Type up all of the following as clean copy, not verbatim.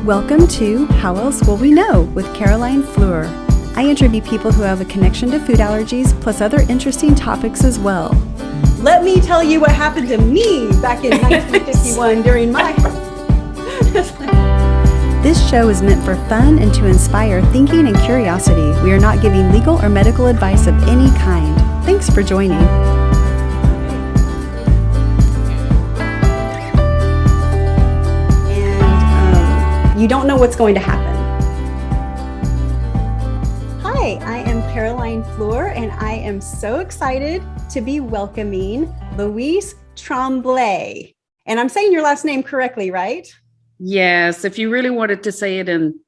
Welcome to How Else Will We Know with Fleur. I interview people who have a connection to food allergies, plus other interesting topics as well. Let me tell you what happened to me back in 1951 during my... This show is meant for fun and to inspire thinking and curiosity. We are not giving legal or medical advice of any kind. Thanks for joining. You don't know what's going to happen. Hi, I am Fleur, and I am so excited to be welcoming Louise Tremblay. And I'm saying your last name correctly, right? Yes, if you really wanted to say it in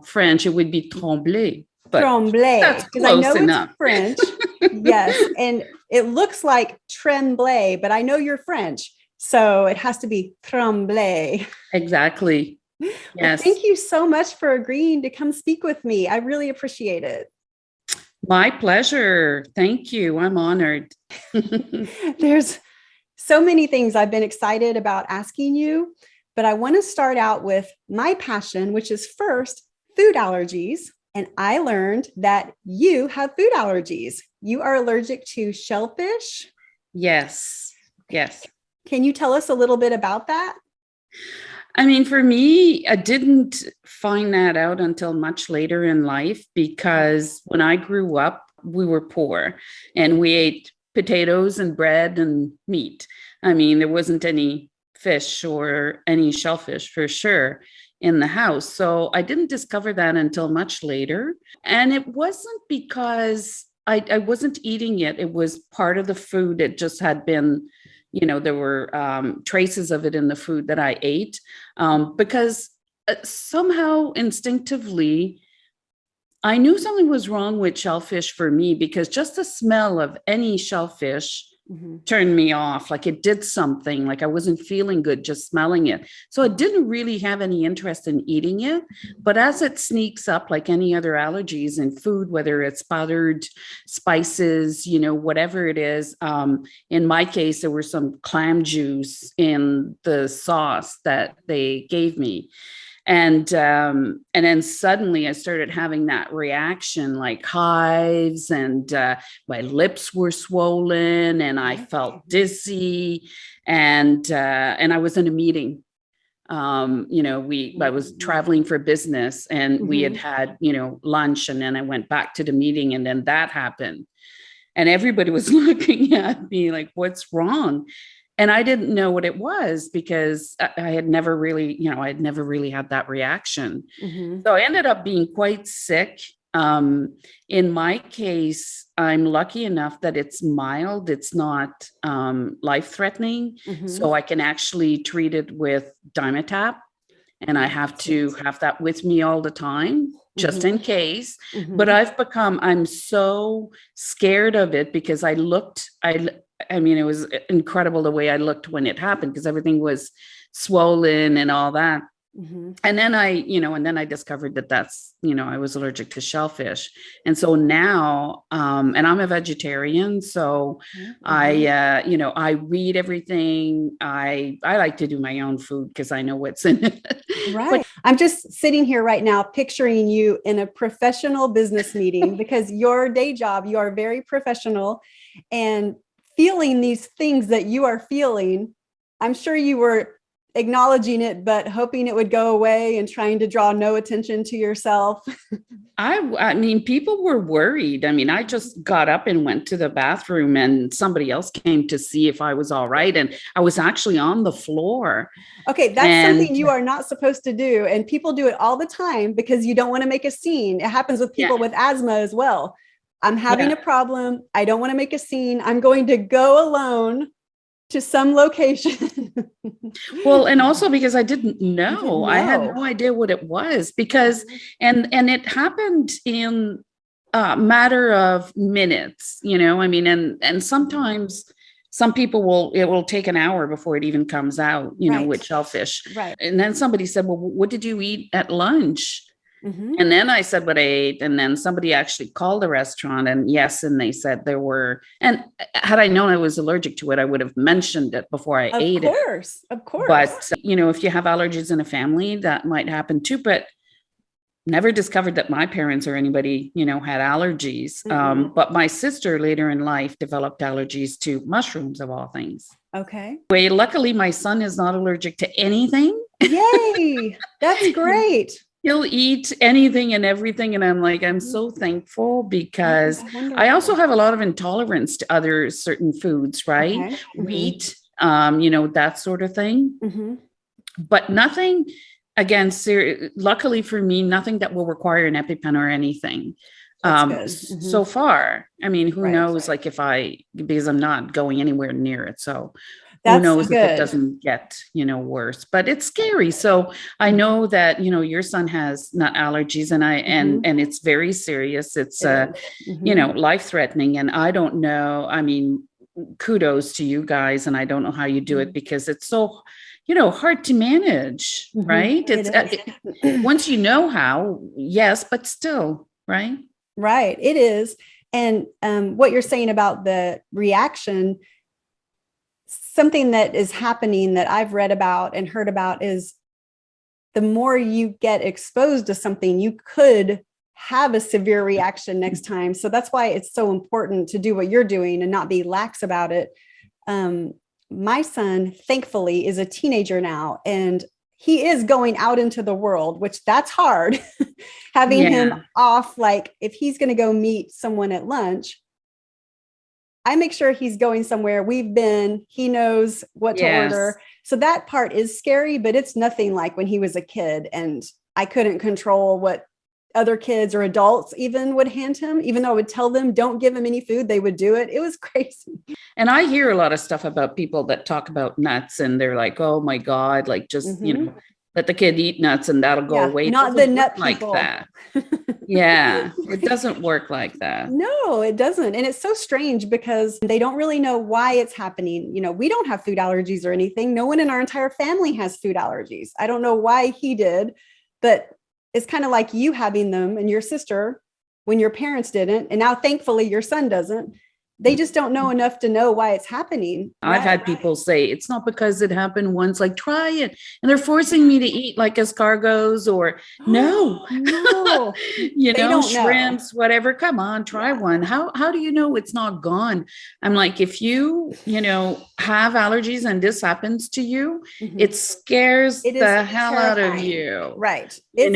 French, it would be Tremblay. Tremblay, because I know enough. It's French. Yes, and it looks like Tremblay, but I know you're French, so it has to be Tremblay. Exactly. Yes. Well, thank you so much for agreeing to come speak with me. I really appreciate it. My pleasure. Thank you. I'm honored. There's so many things I've been excited about asking you, but I want to start out with my passion, which is first food allergies. And I learned that you have food allergies. You are allergic to shellfish. Yes. Yes. Can you tell us a little bit about that? I mean, for me, I didn't find that out until much later in life, because when I grew up, we were poor and we ate potatoes and bread and meat. I mean, there wasn't any fish or any shellfish for sure in the house. So I didn't discover that until much later. And it wasn't because I wasn't eating it. It was part of the food. It just had been, there were traces of it in the food that I ate, because somehow instinctively, I knew something was wrong with shellfish for me, because just the smell of any shellfish turned me off. Like it did something, like I wasn't feeling good just smelling it. So I didn't really have any interest in eating it. But as it sneaks up, like any other allergies in food, whether it's powdered spices, whatever it is. In my case, there was some clam juice in the sauce that they gave me. And then suddenly I started having that reaction, like hives, and my lips were swollen, and I felt dizzy, and I was in a meeting. I was traveling for business, and we had lunch, and then I went back to the meeting, and then that happened, and everybody was looking at me like, "What's wrong?" And I didn't know what it was, because I had never really, had that reaction. So I ended up being quite sick. In my case, I'm lucky enough that it's mild. It's not life-threatening. So I can actually treat it with Dimetapp. And I have to have that with me all the time, just in case. But I'm so scared of it, because I mean, it was incredible the way I looked when it happened, because everything was swollen and all that. And then I discovered that that's, I was allergic to shellfish. And so now, and I'm a vegetarian, so I read everything. I like to do my own food because I know what's in it. Right. I'm just sitting here right now, picturing you in a professional business meeting, because your day job, you are very professional, and feeling these things that you are feeling. I'm sure you were acknowledging it, but hoping it would go away and trying to draw no attention to yourself. I mean, people were worried. I mean, I just got up and went to the bathroom, and somebody else came to see if I was all right. And I was actually on the floor. Okay, that's something you are not supposed to do. And people do it all the time because you don't want to make a scene. It happens with people with asthma as well. I'm having a problem. I don't want to make a scene. I'm going to go alone to some location. Well, and also because I didn't know. I had no idea what it was, because, and it happened in a matter of minutes, I mean, and sometimes some people it will take an hour before it even comes out, with shellfish. Right. And then somebody said, "Well, what did you eat at lunch?" And then I said what I ate. And then somebody actually called the restaurant and yes. And they said there were, and had I known I was allergic to it, I would have mentioned it before I ate it. Of course. But, if you have allergies in a family, that might happen too. But never discovered that my parents or anybody, had allergies. But my sister later in life developed allergies to mushrooms of all things. Okay. Luckily, my son is not allergic to anything. Yay. That's great. He'll eat anything and everything. And I'm so thankful because I also have a lot of intolerance to other certain foods, right? Okay. Wheat, that sort of thing. But nothing, again, luckily for me, nothing that will require an EpiPen or anything. So far, who knows, because I'm not going anywhere near it. So who knows if it doesn't get, worse, but it's scary. So I know that, your son has nut allergies and it's very serious. It's, life-threatening. And I don't know, kudos to you guys. And I don't know how you do it because it's so, hard to manage, right? Once you know how, yes, but still, right? Right. It is. And what you're saying about the reaction, something that is happening that I've read about and heard about is the more you get exposed to something, you could have a severe reaction next time. So that's why it's so important to do what you're doing and not be lax about it. My son, thankfully, is a teenager now, and he is going out into the world, which that's hard. Having him off, if he's going to go meet someone at lunch, I make sure he's going somewhere we've been, he knows what to order. So that part is scary, but it's nothing like when he was a kid and I couldn't control what other kids or adults even would hand him. Even though I would tell them, don't give him any food, they would do it. It was crazy. And I hear a lot of stuff about people that talk about nuts and they're like, oh my God, just, let the kid eat nuts and that'll go away. Not the nut like people. that. Yeah, it doesn't work like that. No, it doesn't. And it's so strange because they don't really know why it's happening. We don't have food allergies or anything. No one in our entire family has food allergies. I don't know why he did, but it's kind of like you having them and your sister when your parents didn't. And now, thankfully, your son doesn't. They just don't know enough to know why it's happening. I've had people say, it's not because it happened once, try it. And they're forcing me to eat escargots or no, shrimps, whatever. Come on, try one. How do you know it's not gone? I'm like, if you, have allergies and this happens to you, it scares the hell out of you. Right. And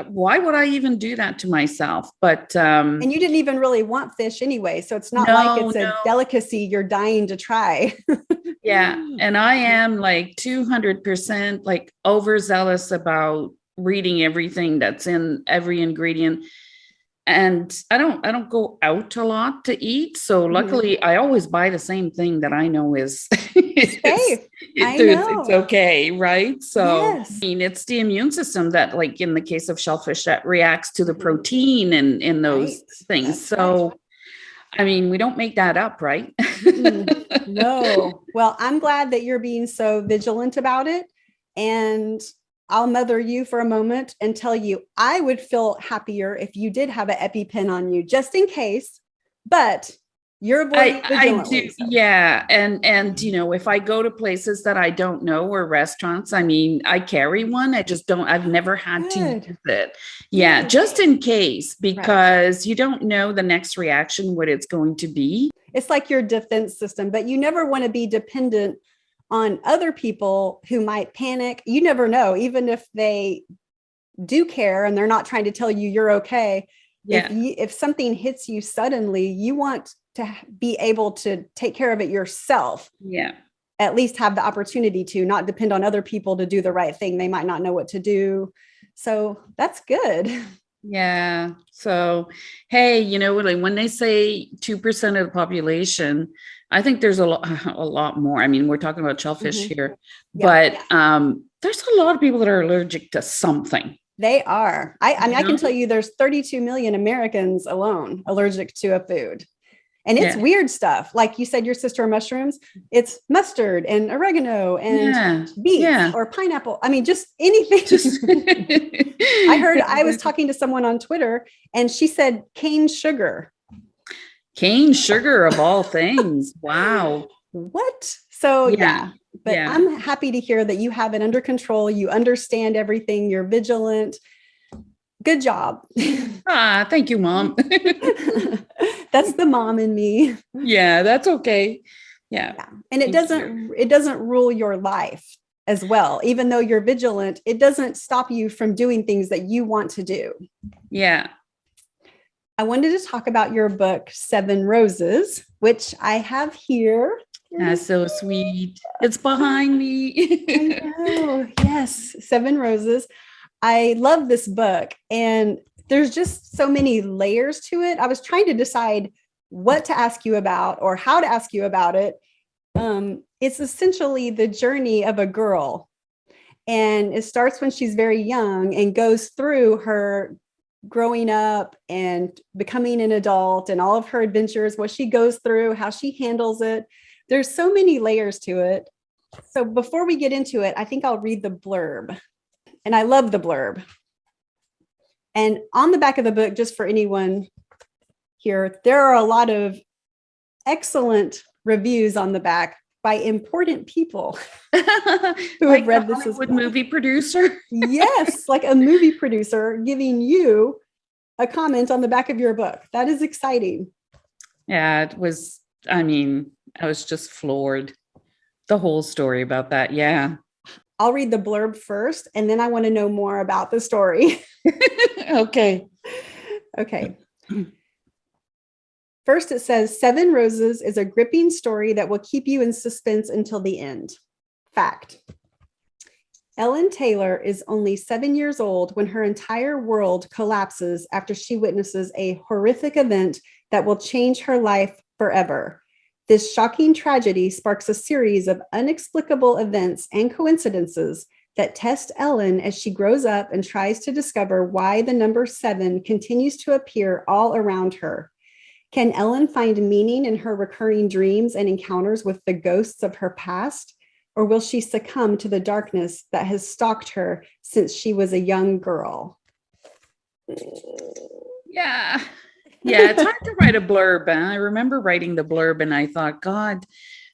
why would I even do that to myself? But and you didn't even really want fish anyway, so it's not like it's a delicacy you're dying to try. Yeah, and I am 200% overzealous about reading everything that's in every ingredient. And I don't go out a lot to eat. So luckily I always buy the same thing that I know is safe. It's okay. Right. So it's the immune system that in the case of shellfish that reacts to the protein and in those things. That's so, we don't make that up. Right. No. Well, I'm glad that you're being so vigilant about it. And I'll mother you for a moment and tell you, I would feel happier if you did have an EpiPen on you, just in case, but you're avoiding I do. So. Yeah. And, if I go to places that I don't know or restaurants, I carry one. I've never had to use it. Yeah. Just in case, because you don't know the next reaction, what it's going to be. It's like your defense system, but you never want to be dependent on other people who might panic. You never know, even if they do care and they're not trying to tell you you're okay. Yeah. If something hits you suddenly, you want to be able to take care of it yourself. Yeah. At least have the opportunity to not depend on other people to do the right thing. They might not know what to do. So that's good. Yeah. So, hey, when they say 2% of the population, I think there's a lot more. We're talking about shellfish here, but there's a lot of people that are allergic to something. They are. I can tell you there's 32 million Americans alone allergic to a food. And it's Yeah. weird stuff. Like you said, your sister mushrooms, it's mustard and oregano and beets or pineapple. I mean, just anything. I was talking to someone on Twitter and she said cane sugar. Cane sugar of all things. Wow. What? So but I'm happy to hear that you have it under control. You understand everything. You're vigilant. Good job. Thank you, Mom. That's the mom in me. Yeah, that's okay. Yeah. And it doesn't rule your life as well. Even though you're vigilant, it doesn't stop you from doing things that you want to do. Yeah. I wanted to talk about your book, 7 Roses, which I have here. That's so sweet. It's behind me. I know. Yes, 7 Roses. I love this book, and there's just so many layers to it. I was trying to decide what to ask you about or how to ask you about it. It's essentially the journey of a girl, and it starts when she's very young and goes through her growing up and becoming an adult and all of her adventures, what she goes through, how she handles it. There's so many layers to it. So before we get into it, I think I'll read the blurb. And I love the blurb. And on the back of the book, just for anyone here, there are a lot of excellent reviews on the back by important people who have read this as well. Movie producer. Yes, like a movie producer giving you a comment on the back of your book. That is exciting. Yeah, it was, I was just floored. The whole story about that. Yeah. I'll read the blurb first, and then I want to know more about the story. Okay. First, it says 7 Roses is a gripping story that will keep you in suspense until the end. Fact. Ellen Taylor is only 7 years old when her entire world collapses after she witnesses a horrific event that will change her life forever. This shocking tragedy sparks a series of inexplicable events and coincidences that test Ellen as she grows up and tries to discover why the number 7 continues to appear all around her. Can Ellen find meaning in her recurring dreams and encounters with the ghosts of her past? Or will she succumb to the darkness that has stalked her since she was a young girl? Yeah. Yeah, it's hard to write a blurb. And I remember writing the blurb and I thought, God,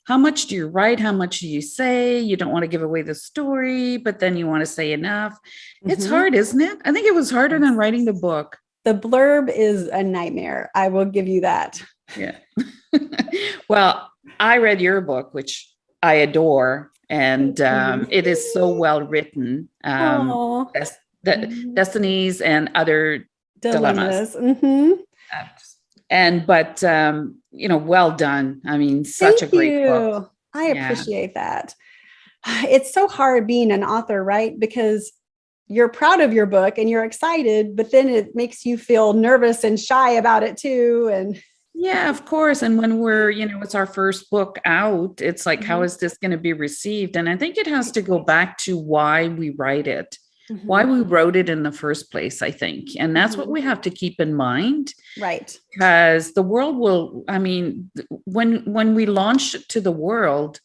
how much do you write? How much do you say? You don't want to give away the story, but then you want to say enough. Mm-hmm. It's hard, isn't it? I think it was harder than writing the book. The blurb is a nightmare. I will give you that. Yeah. Well, I read your book, which I adore. And it is so well written. Destinies and Other Dilemmas. Mm-hmm. Well done. Such a great book. I appreciate that. It's so hard being an author, right? Because you're proud of your book and you're excited, but then it makes you feel nervous and shy about it too. And yeah, of course. And when we're, it's our first book out, it's like, how is this going to be received? And I think it has to go back to why we write it. Why we wrote it in the first place, I think. And that's what we have to keep in mind. Right. Because the world will, when we launch it to the world,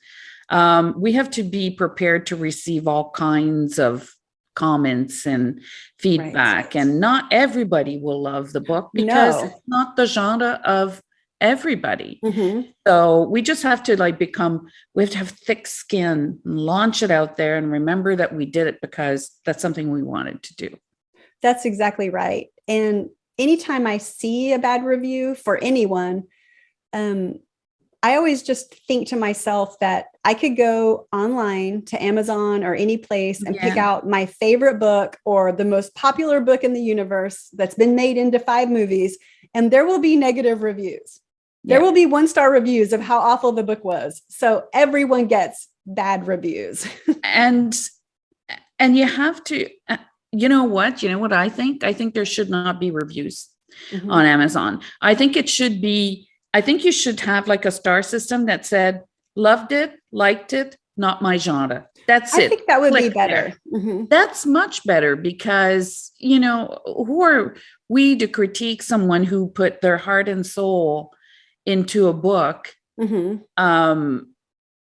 we have to be prepared to receive all kinds of comments and feedback. Right. And not everybody will love the book because it's not the genre of everybody. So we just have to we have to have thick skin, launch it out there and remember that we did it because that's something we wanted to do. That's exactly right. And anytime I see a bad review for anyone, I always just think to myself that I could go online to Amazon or any place and pick out my favorite book or the most popular book in the universe that's been made into 5 movies, and there will be negative reviews. There will be 1-star reviews of how awful the book was. So everyone gets bad reviews. and you have to, you know what I think? I think there should not be reviews on Amazon. I think you should have like a star system that said, loved it, liked it, not my genre. That's it. I think that would be better. That's much better because, who are we to critique someone who put their heart and soul into a book, Mhm.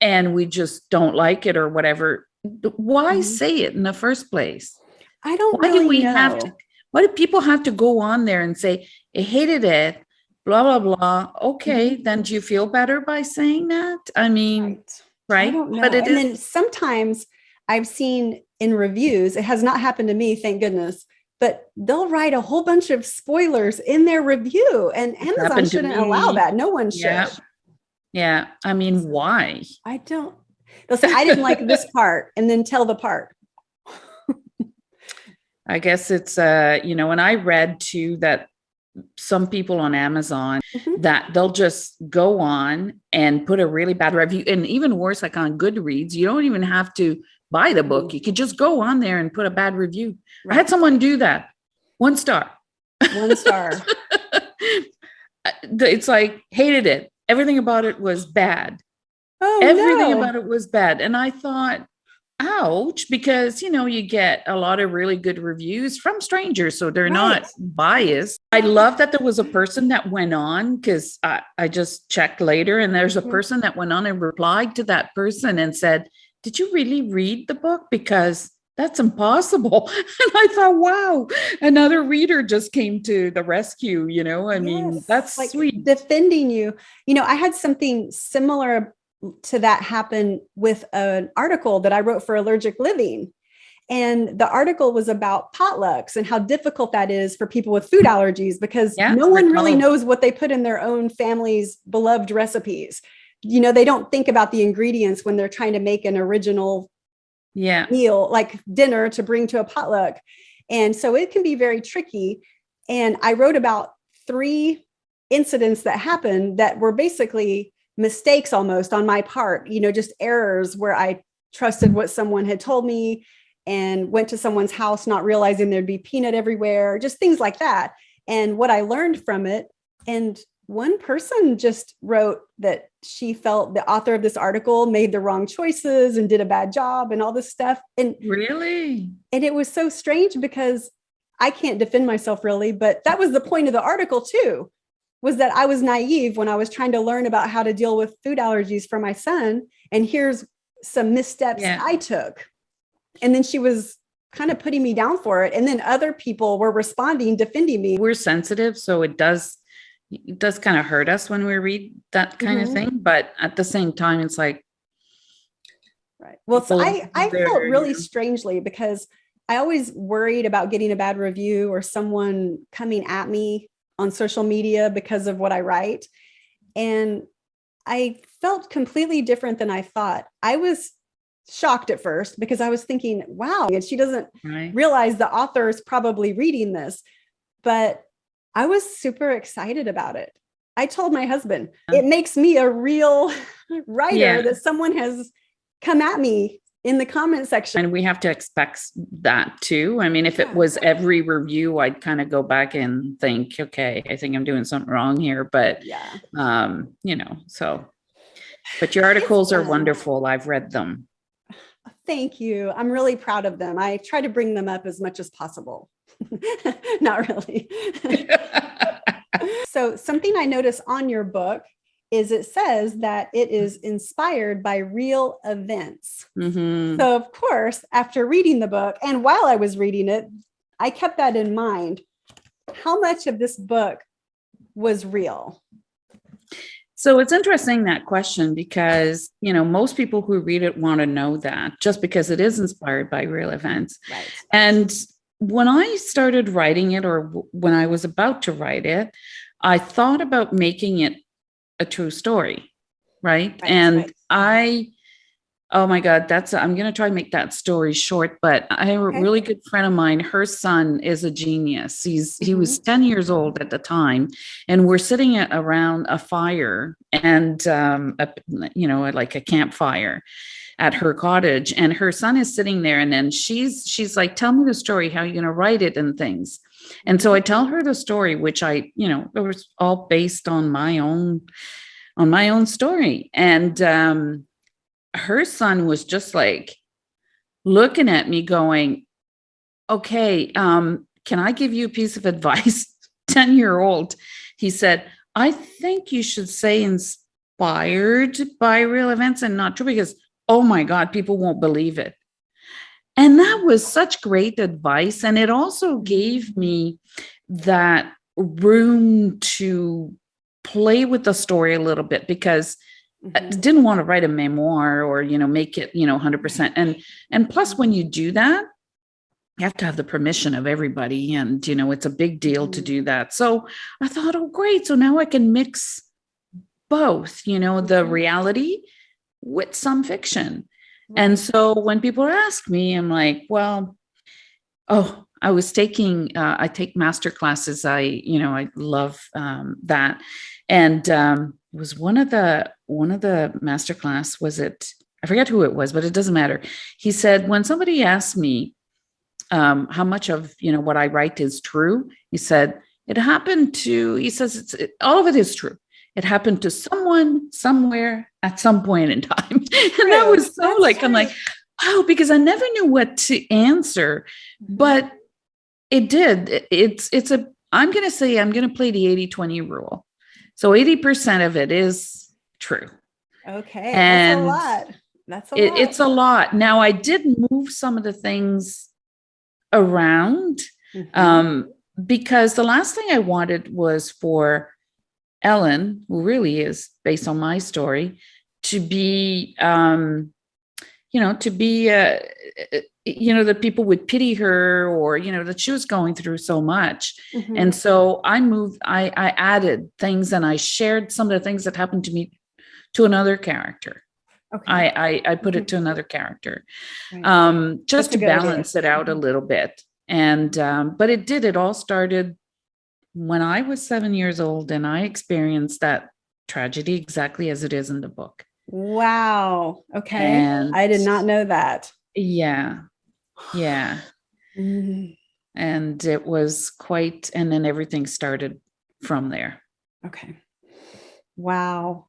and we just don't like it or whatever, why Mhm. say it in the first place? I don't Why do really we have to, know. why do people have to go on there and say, I hated it, blah, blah, blah. Okay, Mhm. then do you feel better by saying that? I mean, Right. I right? don't But know. it And is, then sometimes I've seen in reviews, it has not happened to me, thank goodness, but they'll write a whole bunch of spoilers in their review, and it's Amazon happened to shouldn't allow me. that. No one should. Yeah. Yeah. I mean, So why? I don't, they'll say, I didn't like this part, and then tell the part. I guess it's, and I read too that some people on Amazon Mhm. that they'll just go on and put a really bad review. And even worse, like on Goodreads, you don't even have to buy the book. You could just go on there and put a bad review. I had Right. someone do that. 1 star. 1 star. It's like, hated it. Everything about it was bad. Oh Everything about no. it was bad. And I thought, ouch, because you get a lot of really good reviews from strangers, so they're Right. not biased. I love that there was a person that went on, because I just checked later, and there's a Mhm. person that went on and replied to that person and said, did you really read the book? Because that's impossible. And I thought, wow, another reader just came to the rescue. I mean, Yes, that's like sweet. defending you. I had something similar to that happen with an article that I wrote for Allergic Living. And the article was about potlucks and how difficult that is for people with food allergies, because Yeah, no I one really recall. knows what they put in their own family's beloved recipes. They don't think about the ingredients when they're trying to make an original Yeah. meal, like dinner, to bring to a potluck. And so it can be very tricky. And I wrote about 3 incidents that happened that were basically mistakes almost on my part, just errors where I trusted what someone had told me and went to someone's house not realizing there'd be peanut everywhere, just things like that. And what I learned from it. And one person just wrote that she felt the author of this article made the wrong choices and did a bad job and all this stuff. Really? And it was so strange because I can't defend myself really, but that was the point of the article too, was that I was naive when I was trying to learn about how to deal with food allergies for my son. And here's some missteps Yeah. I took. And then she was kind of putting me down for it. And then other people were responding, defending me. We're sensitive, so it does kind of hurt us when we read that kind of Mhm. thing. But at the same time, it's like Right. Well, so people I felt there, really strangely because I always worried about getting a bad review or someone coming at me on social media because of what I write. And I felt completely different than I thought. I was shocked at first because I was thinking, wow, and she doesn't right? realize the author is probably reading this. But I was super excited about it. I told my husband, it makes me a real writer Yeah. that someone has come at me in the comment section. And we have to expect that too. I mean, if it Yeah. was every review, I'd kind of go back and think, okay, I think I'm doing something wrong here. But Yeah. so but your It's articles are fun. wonderful. I've read them. Thank you. I'm really proud of them. I try to bring them up as much as possible. Not really. So something I notice on your book is it says that it is inspired by real events. Mhm. So of course, after reading the book and while I was reading it, I kept that in mind. How much of this book was real? So it's interesting, that question, because, most people who read it want to know that, just because it is inspired by real events. Right. And when I started writing it, or when I was about to write it, I thought about making it a true story. Right. Right. And oh my God, I'm going to try and make that story short, but I have a Okay. really good friend of mine. Her son is a genius. He was 10 years old at the time, and we're sitting around a fire and, like a campfire at her cottage, and her son is sitting there, and then she's like, tell me the story, how you're going to write it and things. And so I tell her the story, which it was all based on my own story. And, her son was just like looking at me going, okay, can I give you a piece of advice? 10-year-old. He said, I think you should say inspired by real events and not true, because, oh my God, people won't believe it. And that was such great advice. And it also gave me that room to play with the story a little bit, because I didn't want to write a memoir or, make it, 100%. And plus, when you do that, you have to have the permission of everybody. And, it's a big deal to do that. So I thought, oh, great. So now I can mix both, the reality with some fiction. And so when people ask me, I'm like, well, I was taking, I take master classes. I love that. And it was one of the master class, I forget who it was, but it doesn't matter. He said, when somebody asked me how much of, what I write is true, he said, he says, all of it is true. It happened to someone, somewhere, at some point in time. And that was so I'm like, wow, because I never knew what to answer, but it did. I'm going to play the 80-20 rule. So 80% of it is true. Okay. And that's a lot. It's a lot. Now, I did move some of the things around because the last thing I wanted was for Ellen, who really is based on my story, to be, that people would pity her, or, that she was going through so much. And so I added things, and I shared some of the things that happened to me to another character. Okay. I put it to another character, just to balance it out a little bit. And, but it all started when I was 7 years old, and I experienced that tragedy exactly as it is in the book. Wow. Okay. And I did not know that. Yeah. Yeah. And it was and then everything started from there. Okay. Wow.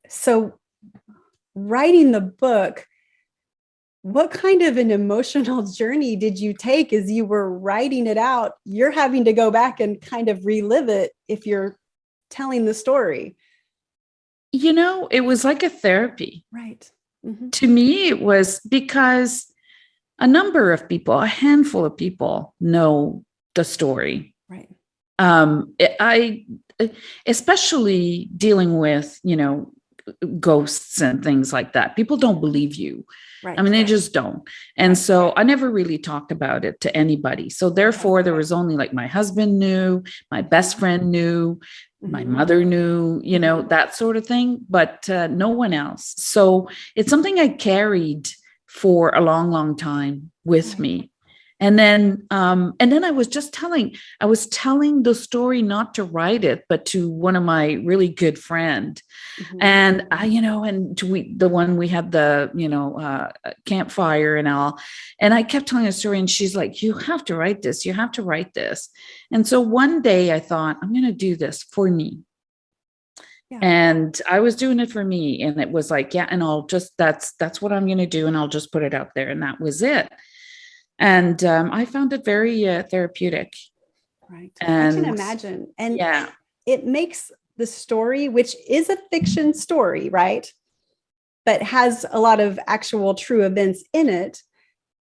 So writing the book, what kind of an emotional journey did you take as you were writing it out? You're having to go back and kind of relive it if you're telling the story. It was like a therapy. Right. To me, it was because a handful of people know the story. Right. I, especially dealing with, ghosts and things like that. People don't believe you. Right. I mean, they just don't. And so I never really talked about it to anybody. So therefore, there was only my husband knew, my best friend knew, my mother knew, that sort of thing, but no one else. So it's something I carried for a long, long time with me. And then I was telling the story, not to write it, but to one of my really good friend. And the one we had the, campfire and all. And I kept telling a story, and she's like, you have to write this. You have to write this. And so one day I thought, I'm going to do this for me. Yeah. And I was doing it for me. And it was like, yeah, and that's what I'm going to do. And I'll just put it out there. And that was it. And I found it very therapeutic. Right. And I can imagine. And it makes the story, which is a fiction story, right? But has a lot of actual true events in it.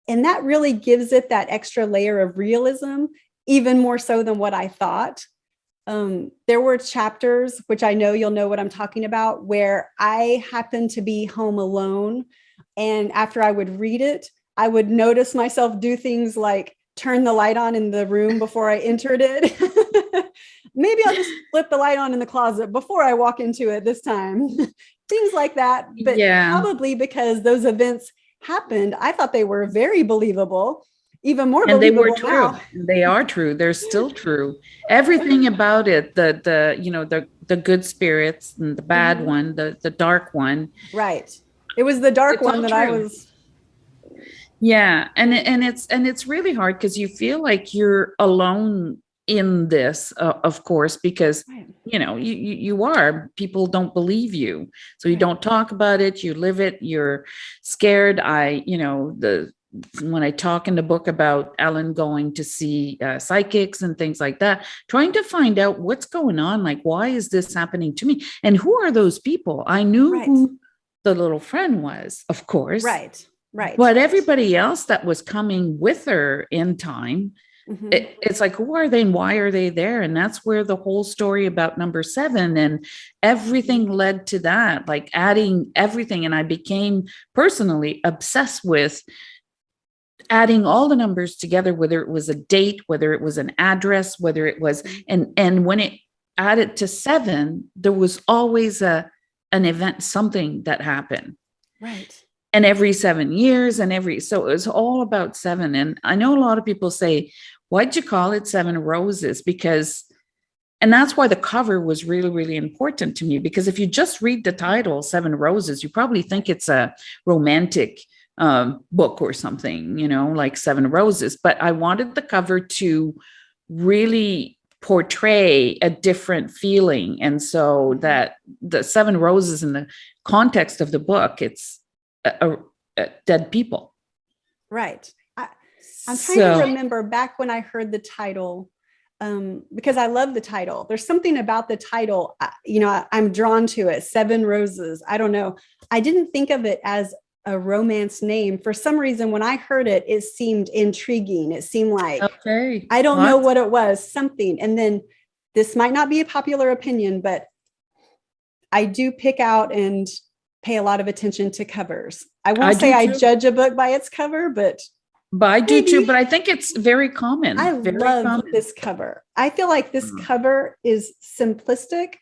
And that really gives it that extra layer of realism, even more so than what I thought. There were chapters, which I know you'll know what I'm talking about, where I happened to be home alone. And after I would read it, I would notice myself do things like turn the light on in the room before I entered it. Maybe I'll just flip the light on in the closet before I walk into it this time. Things like that. But probably because those events happened, I thought they were very believable, even more believable. And they were true. Now. They are true. They're still true. Everything about it, the good spirits and the bad one, the dark one. Right. It was the dark one that I was. Yeah. And it's really hard because you feel like you're alone in this, of course, because, you are, people don't believe you. So you don't talk about it. You live it. You're scared. when I talk in the book about Ellen going to see psychics and things like that, trying to find out what's going on. Like, why is this happening to me? And who are those people? I knew who the little friend was, of course. Right. But everybody else that was coming with her in time, it's like, who are they and why are they there? And that's where the whole story about number 7 and everything led to that, like adding everything. And I became personally obsessed with adding all the numbers together, whether it was a date, whether it was an address, whether it was, and when it added to 7, there was always an event, something that happened. Right. And every 7 years so it was all about 7. And I know a lot of people say, why'd you call it 7 Roses? And that's why the cover was really, really important to me, because if you just read the title, 7 Roses, you probably think it's a romantic book or something, like 7 Roses. But I wanted the cover to really portray a different feeling. And so that the 7 Roses in the context of the book, it's dead people. Right. I'm trying to remember back when I heard the title, because I love the title. There's something about the title, I'm drawn to it. 7 Roses. I don't know. I didn't think of it as a romance name. For some reason, when I heard it, it seemed intriguing. It seemed like, I don't know what it was, something. And then this might not be a popular opinion, but I do pick out and pay a lot of attention to covers. I won't say I judge a book by its cover, but I do too. But I think it's very common. I love this cover. I feel like this cover is simplistic,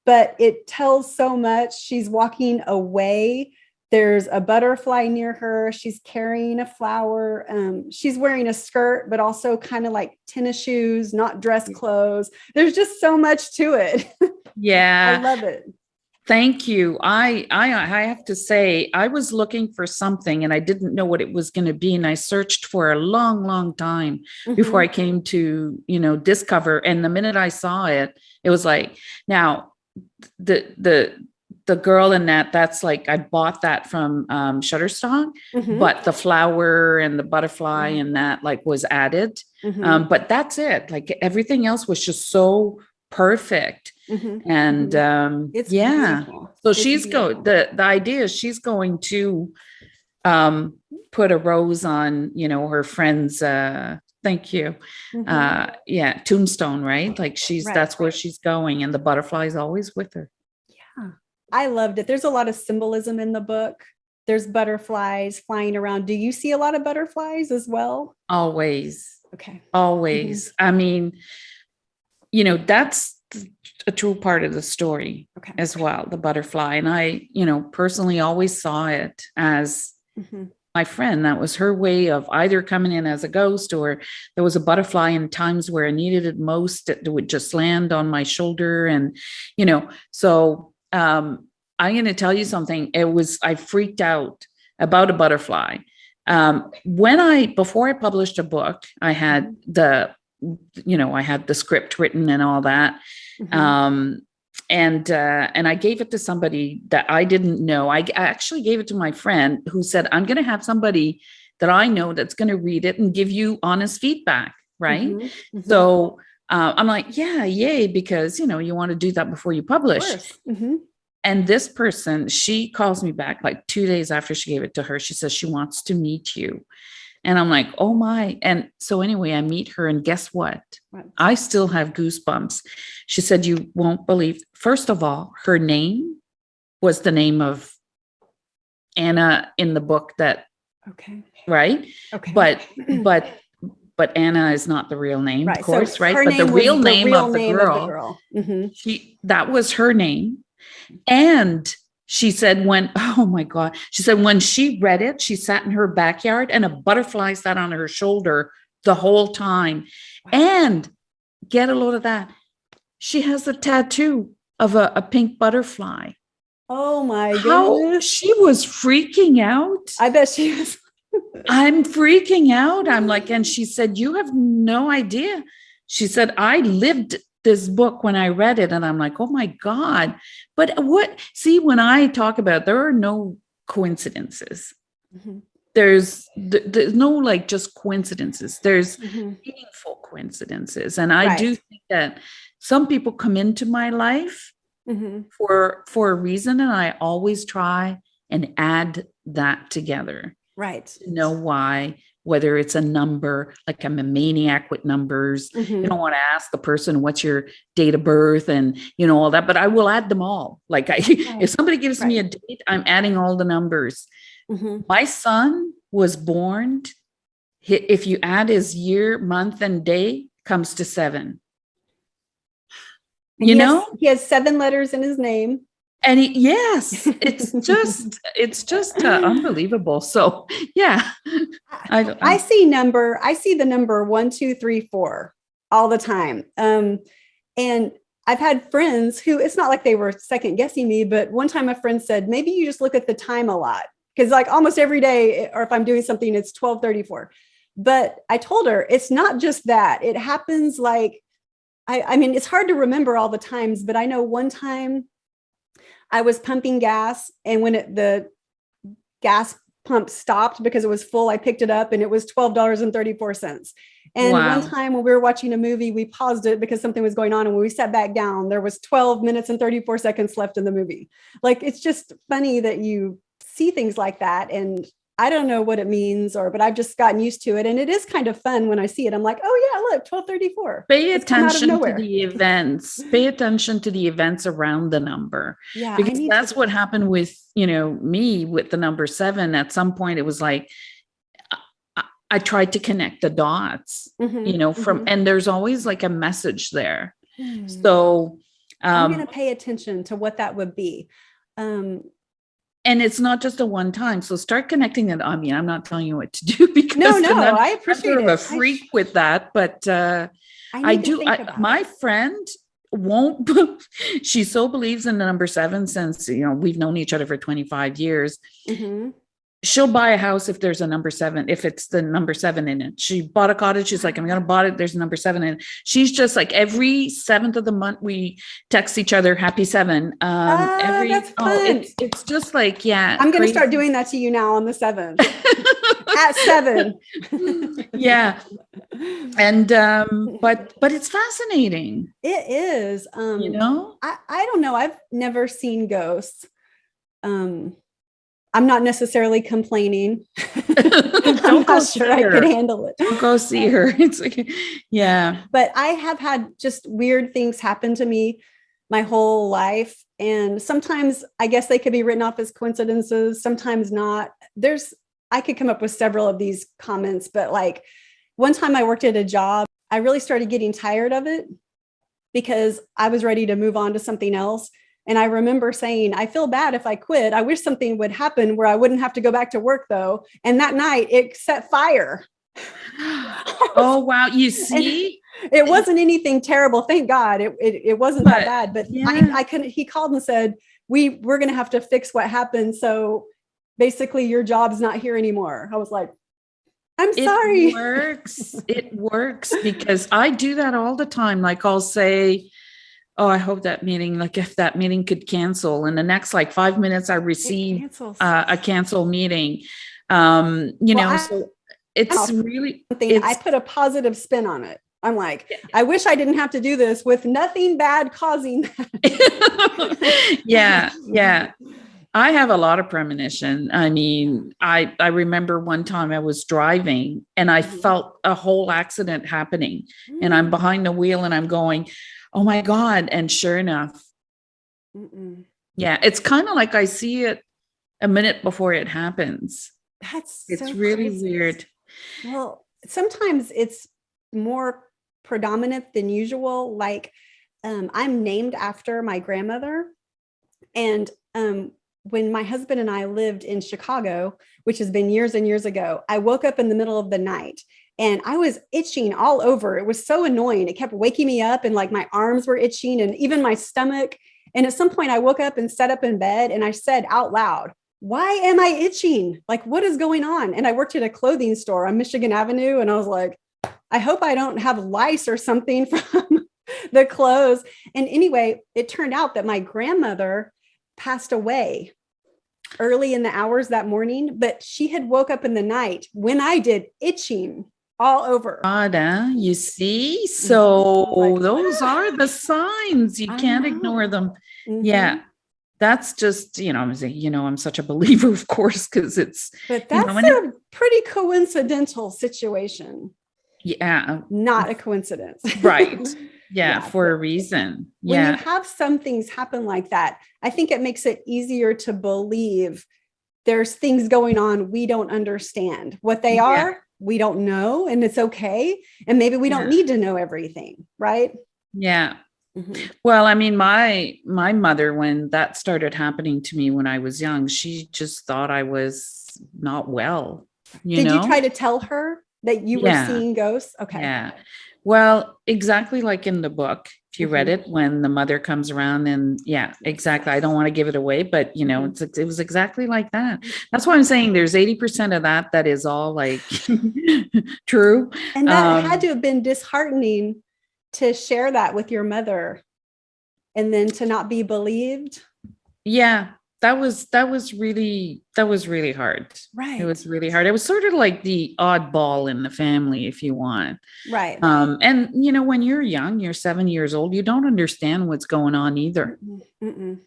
but it tells so much. She's walking away. There's a butterfly near her. She's carrying a flower. She's wearing a skirt, but also kind of like tennis shoes, not dress clothes. There's just so much to it. Yeah. I love it. Thank you. I have to say, I was looking for something and I didn't know what it was going to be. And I searched for a long, long time before I came to, this cover. And the minute I saw it, it was like, now the girl in that's like, I bought that from Shutterstock, but the flower and the butterfly and that like was added. But that's it. Like everything else was just so perfect. And it's beautiful. So the idea is she's going to put a rose on her friend's thank you tombstone, right? Like that's where she's going, and the butterfly's always with her. I loved it. There's a lot of symbolism in the book. There's butterflies flying around. Do you see a lot of butterflies as well? Always. Okay. Always. I mean, that's a true part of the story as well, the butterfly. And I, personally always saw it as my friend. That was her way of either coming in as a ghost, or there was a butterfly in times where I needed it most. It would just land on my shoulder. And, so I'm going to tell you something. I freaked out about a butterfly. Before I published a book, I had I had the script written and all that. And I gave it to somebody that I didn't know. I actually gave it to my friend who said, I'm going to have somebody that I know that's going to read it and give you honest feedback. Right. So I'm like, yeah, yay. Because, you want to do that before you publish. And this person, she calls me back like 2 days after she gave it to her. She says she wants to meet you. And I'm like, oh my. And so anyway, I meet her, and guess what? I still have goosebumps. She said, you won't believe. First of all, her name was the name of Anna in the book right? Okay. But Anna is not the real name, of course, right? But the real name of the girl. That was her name. And she said oh my God, she said when she read it, she sat in her backyard and a butterfly sat on her shoulder the whole time. And get a load of that. She has a tattoo of a pink butterfly. Oh my goodness. She was freaking out. I bet she was. I'm freaking out. I'm like, and she said, you have no idea. She said, I lived this book when I read it, and I'm like, oh my God. But when I talk about, there are no coincidences. there's no like just coincidences. There's Mm-hmm. meaningful coincidences. And I do Right. think that some people come into my life Mm-hmm. for a reason, and I always try and add that together Right. to know why, whether it's a number, like I'm a maniac with numbers. Mm-hmm. You don't want to ask the person what's your date of birth and all that, but I will add them all. Like if somebody gives me a date, I'm adding all the numbers. Mm-hmm. My son was born, if you add his year, month, and day, comes to 7. He has 7 letters in his name. And yes, it's just unbelievable. So yeah, I see the number 1, 2, 3, 4 all the time. And I've had friends who, it's not like they were second guessing me, but one time a friend said, maybe you just look at the time a lot. Because like almost every day, or if I'm doing something, it's 12:34. But I told her, it's not just that. It happens like, I mean, it's hard to remember all the times, but I know one time I was pumping gas, and when the gas pump stopped because it was full, I picked it up and it was $12.34. And Wow. one time when we were watching a movie, we paused it because something was going on. And when we sat back down, there was 12 minutes and 34 seconds left in the movie. Like, it's just funny that you see things like that. And I don't know what it means, but I've just gotten used to it. And it is kind of fun when I see it. I'm like, oh yeah, look, 12:34. Pay attention to the events. Pay attention to the events around the number. Yeah. Because that's what happened with, me with the number 7. At some point it was like, I tried to connect the dots, from, and there's always like a message there. So I'm going to pay attention to what that would be. And it's not just a one time. So start connecting it. I mean, I'm not telling you what to do because I appreciate I'm sort of a freak with that, but I do. My friend won't, she so believes in the number 7 since, we've known each other for 25 years. Mm-hmm. She'll buy a house if there's a number 7, if it's the number 7 in it. She bought a cottage. She's like, I'm going to buy it. There's a number 7 in it. She's just like, every 7th of the month, we text each other, happy 7. That's fun. It's just like, yeah. I'm going to start doing that to you now on the 7th at 7. Yeah. And, but it's fascinating. It is, I don't know. I've never seen ghosts. I'm not necessarily complaining. I'm not sure I could handle it. Don't go see her. It's like, yeah. But I have had just weird things happen to me my whole life. And sometimes I guess they could be written off as coincidences, sometimes not. I could come up with several of these comments, but like one time I worked at a job, I really started getting tired of it because I was ready to move on to something else. And I remember saying, I feel bad if I quit. I wish something would happen where I wouldn't have to go back to work though. And that night it set fire. Oh, wow. You see, it wasn't anything terrible. Thank God. It wasn't that bad, but yeah. I couldn't, he called and said, we're going to have to fix what happened. So basically your job's not here anymore. I was like, I'm sorry. It works because I do that all the time. Like I'll say, oh, I hope that meeting, like if that meeting could cancel in the next like 5 minutes, I receive a cancel meeting. So it's really something. I put a positive spin on it. I'm like, I wish I didn't have to do this with nothing bad causing that. Yeah. I have a lot of premonition. I mean, I remember one time I was driving and I felt a whole accident happening and I'm behind the wheel and I'm going, oh my God. And sure enough, yeah, it's kind of like I see it a minute before it happens. It's so really crazy. Weird. Well, sometimes it's more predominant than usual. Like I'm named after my grandmother. And when my husband and I lived in Chicago, which has been years and years ago, I woke up in the middle of the night and I was itching all over. It was so annoying. It kept waking me up and like my arms were itching and even my stomach. And at some point I woke up and sat up in bed and I said out loud, why am I itching? Like, what is going on? And I worked at a clothing store on Michigan Avenue. And I was like, I hope I don't have lice or something from the clothes. And anyway, it turned out that my grandmother passed away early in the hours that morning, but she had woke up in the night when I did, itching all over. You see? So Like, those are the signs. You I can't know. ignore them. Mhm. Yeah. That's just, I'm saying, I'm such a believer, of course, because it's, But you that's know, and a pretty coincidental situation. yeah, Not a coincidence. right. Yeah, Yeah. for a reason. When you Yeah. have some things happen like that, I think it makes it easier to believe there's things going on we don't understand. What they Yeah. are, we don't know, and it's okay. And maybe we don't Yeah. need to know everything, right? Yeah. Mhm. Well, I mean, my mother, when that started happening to me when I was young, she just thought I was not well, Did you try to tell her that you were Yeah. seeing ghosts? Okay. Yeah. Well, exactly like in the book, if you read Mhm. it, when the mother comes around and exactly. I don't want to give it away, but Mhm. it was exactly like that. That's why I'm saying there's 80% of that is all like true. And that had to have been disheartening to share that with your mother and then to not be believed. Yeah, that was really hard. Right. It was really hard. It was sort of like the oddball in the family, if you want. Right. And when you're young, you're 7 years old, you don't understand what's going on either. Mm-mm.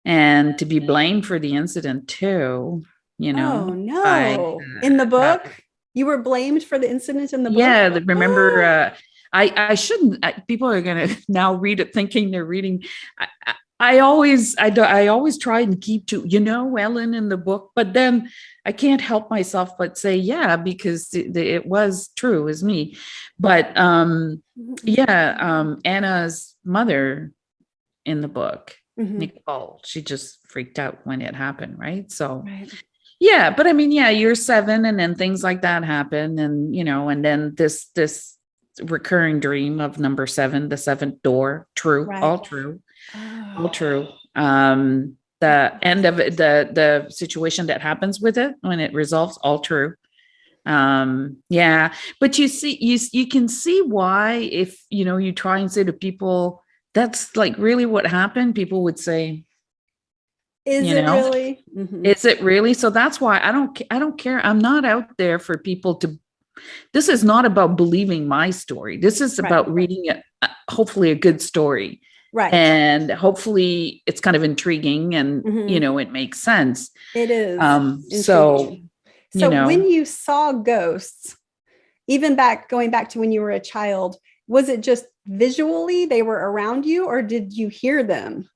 And to be blamed for the incident too, Oh by no. In the book, you were blamed for the incident in the book? yeah, remember I shouldn't people are going to now read it thinking they're reading. I always try and keep to, Ellen in the book, but then I can't help myself but say, yeah, because it was true as me. But Anna's mother in the book, Nicole, she just freaked out when it happened. Right. So, Right. yeah, but I mean, yeah, you're 7 and then things like that happen. And, and then this recurring dream of number 7, the 7th door, true, Right. all true. All Oh. true. The end of it, the situation that happens with it when it resolves, all true. Yeah, but you see, you can see why if you try and say to people that's like really what happened, people would say, Is it really? Is it really? So that's why I don't care. I'm not out there for people to. This is not about believing my story. This is about reading it, hopefully a good story. Right. And hopefully it's kind of intriguing and, it makes sense. It is. So when you saw ghosts, even going back to when you were a child, was it just visually they were around you or did you hear them?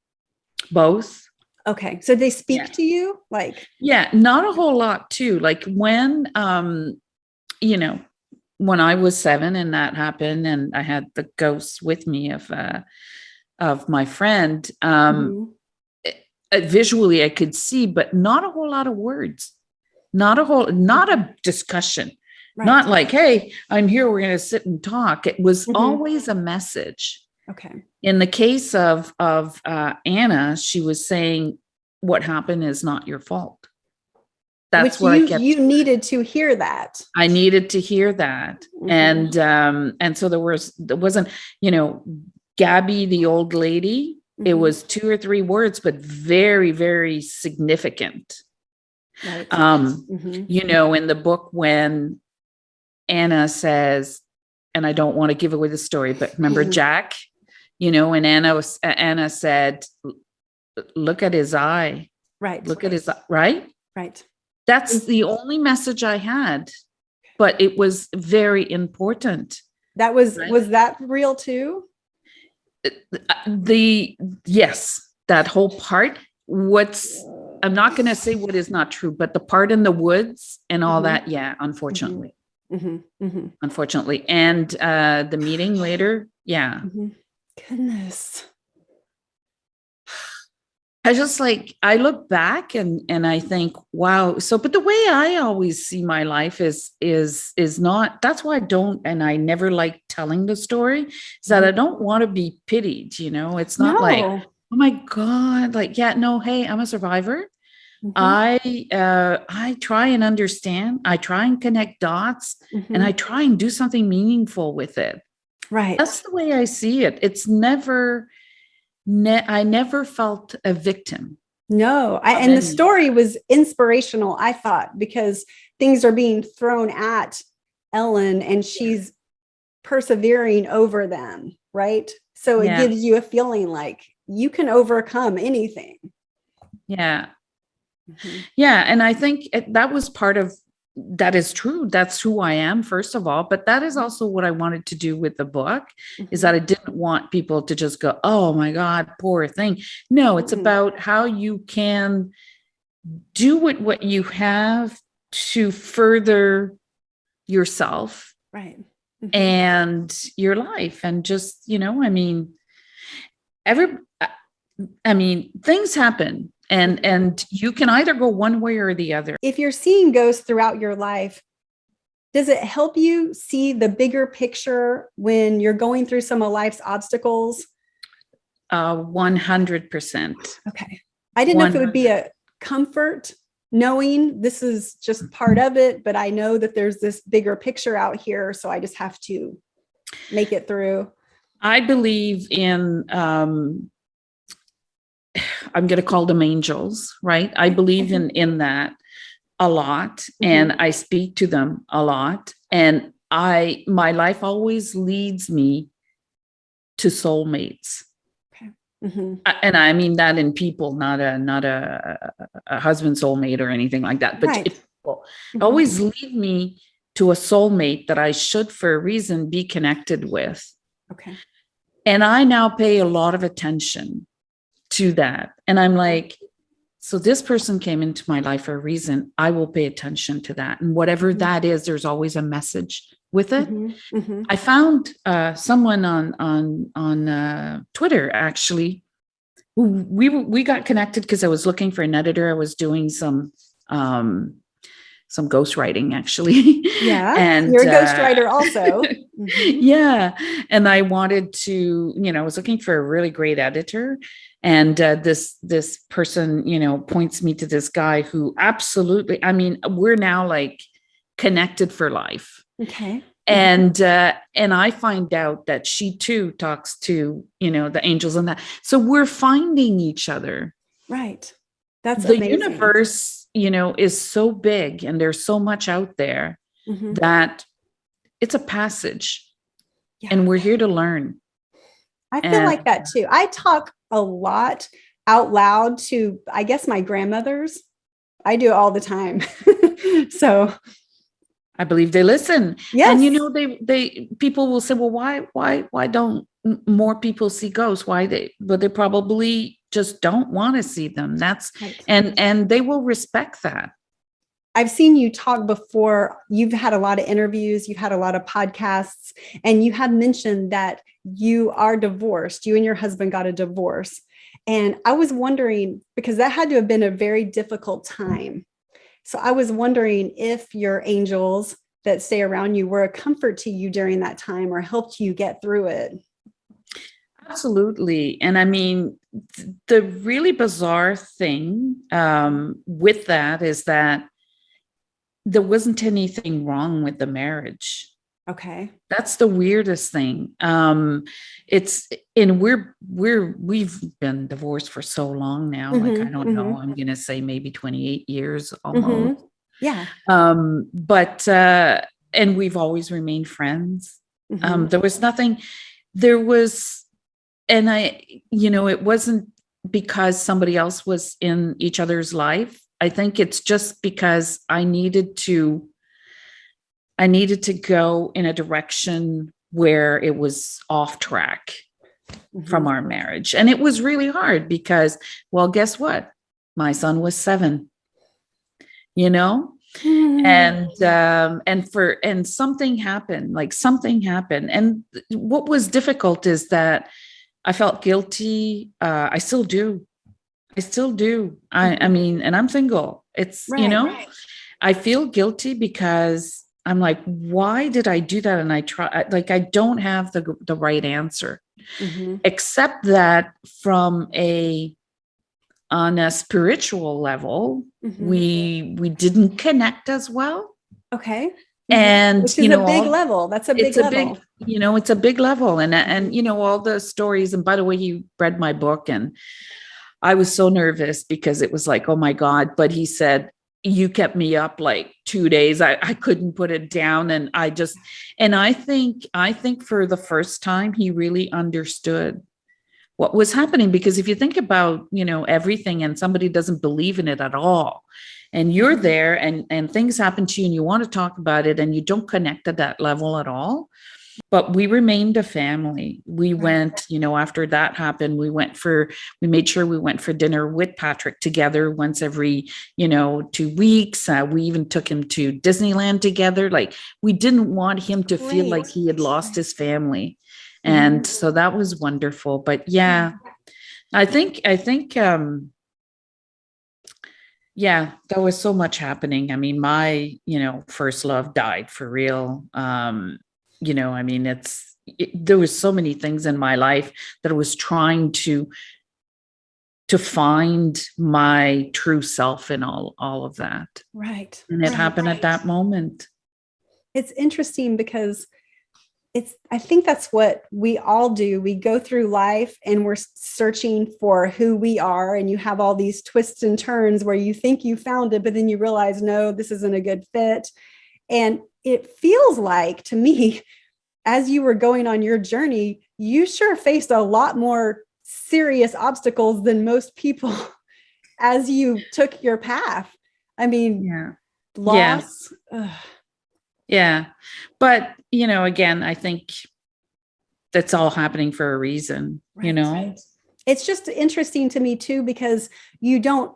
Both. Okay. So they speak to you not a whole lot too. Like when, when I was 7 and that happened and I had the ghosts with me of my friend, visually I could see, but not a whole lot of words, not a discussion, not like, hey, I'm here, we're going to sit and talk. It was always a message. Okay. In the case of Anna, she was saying, what happened is not your fault. That's what I kept. You needed to hear that. I needed to hear that. And so there wasn't, Gabby, the old lady, it was 2 or 3 words, but very, very significant. Right. In the book when Anna says, and I don't want to give away the story, but remember Jack, and Anna said, look at his eye. Right. Look at his eye. Right. Right. That's the only message I had, but it was very important. That was that real too? Yes, that whole part. I'm not going to say what is not true, but the part in the woods and all that. Yeah, unfortunately. Unfortunately. And the meeting later. Yeah. Goodness. I look back and I think, wow. So, but the way I always see my life is not, that's why I never like telling the story, is that I don't want to be pitied. It's not like, oh my God, hey, I'm a survivor. I try and understand, I try and connect dots and I try and do something meaningful with it. Right. That's the way I see it. It's never, I never felt a victim. No, and the story was inspirational, I thought, because things are being thrown at Ellen and she's persevering over them, right? So it gives you a feeling like you can overcome anything. Yeah. Mm-hmm. Yeah. And I think that was part of, that is true. That's who I am, first of all. But that is also what I wanted to do with the book, is that I didn't want people to just go, oh my God, poor thing. No, it's about how you can do what you have to further yourself. Right. And your life. And just, things happen. And you can either go one way or the other. If you're seeing ghosts throughout your life, does it help you see the bigger picture when you're going through some of life's obstacles? 100%. Okay. I didn't know if it would be a comfort knowing this is just part of it, but I know that there's this bigger picture out here. So I just have to make it through. I believe in, I'm going to call them angels, right? I believe in that a lot, and I speak to them a lot. And my life always leads me to soulmates. Okay. And I mean that in people, not a husband soulmate or anything like that, but people always lead me to a soulmate that I should, for a reason, be connected with. Okay. And I now pay a lot of attention to that. And I'm like, so this person came into my life for a reason. I will pay attention to that. And whatever that is, there's always a message with it. I found someone on Twitter, actually, who we got connected because I was looking for an editor. I was doing some ghostwriting, actually. Yeah. And you're a ghostwriter also. Yeah. And I wanted to, I was looking for a really great editor. And this person, points me to this guy who absolutely, we're now like connected for life. Okay. And I find out that she too talks to, the angels and that. So we're finding each other. Right. That's the amazing. Universe, is so big and there's so much out there that it's a passage, and we're here to learn. I feel like that too. I talk a lot out loud to, I guess, my grandmothers. I do it all the time. So I believe they listen. Yes. And people will say, well, why don't more people see ghosts? But they probably just don't want to see them. That's right. And they will respect that. I've seen you talk before. You've had a lot of interviews, you've had a lot of podcasts, and you have mentioned that you are divorced. You and your husband got a divorce. And I was wondering, because that had to have been a very difficult time. So I was wondering if your angels that stay around you were a comfort to you during that time or helped you get through it. Absolutely. And the really bizarre thing with that is that there wasn't anything wrong with the marriage. Okay. That's the weirdest thing. We've been divorced for so long now. Like, I don't know, I'm going to say maybe 28 years almost. Yeah. But and we've always remained friends. There was nothing, and it wasn't because somebody else was in each other's life. I think it's just because I needed to go in a direction where it was off track from our marriage. And it was really hard because, well, guess what? My son was 7, and something happened. And what was difficult is that I felt guilty. I still do. And I'm single. It's, right. I feel guilty because I'm like, why did I do that? And I don't have the right answer, except that on a spiritual level, we didn't connect as well. Okay. And which is a big level. That's a big level. It's a big level. And all the stories. And by the way, you read my book, and I was so nervous because it was like, oh my God. But he said, you kept me up like 2 days. I couldn't put it down. And I think for the first time, he really understood what was happening. Because if you think about, everything, and somebody doesn't believe in it at all, and you're there, and things happen to you and you want to talk about it, and you don't connect at that level at all. But we remained a family. We went, after that happened, we made sure we went for dinner with Patrick together once every, 2 weeks. We even took him to Disneyland together. Like, we didn't want him to feel like he had lost his family. And so that was wonderful. But yeah, I think, yeah, there was so much happening. I mean, my, first love died for real. There was so many things in my life that I was trying to find my true self in all of that. Right. And it happened at that moment. It's interesting because I think that's what we all do. We go through life and we're searching for who we are, and you have all these twists and turns where you think you found it, but then you realize, no, this isn't a good fit. And it feels like, to me, as you were going on your journey, you sure faced a lot more serious obstacles than most people as you took your path. I mean, loss. Yeah. But, again, I think that's all happening for a reason, Right. It's just interesting to me too, because you don't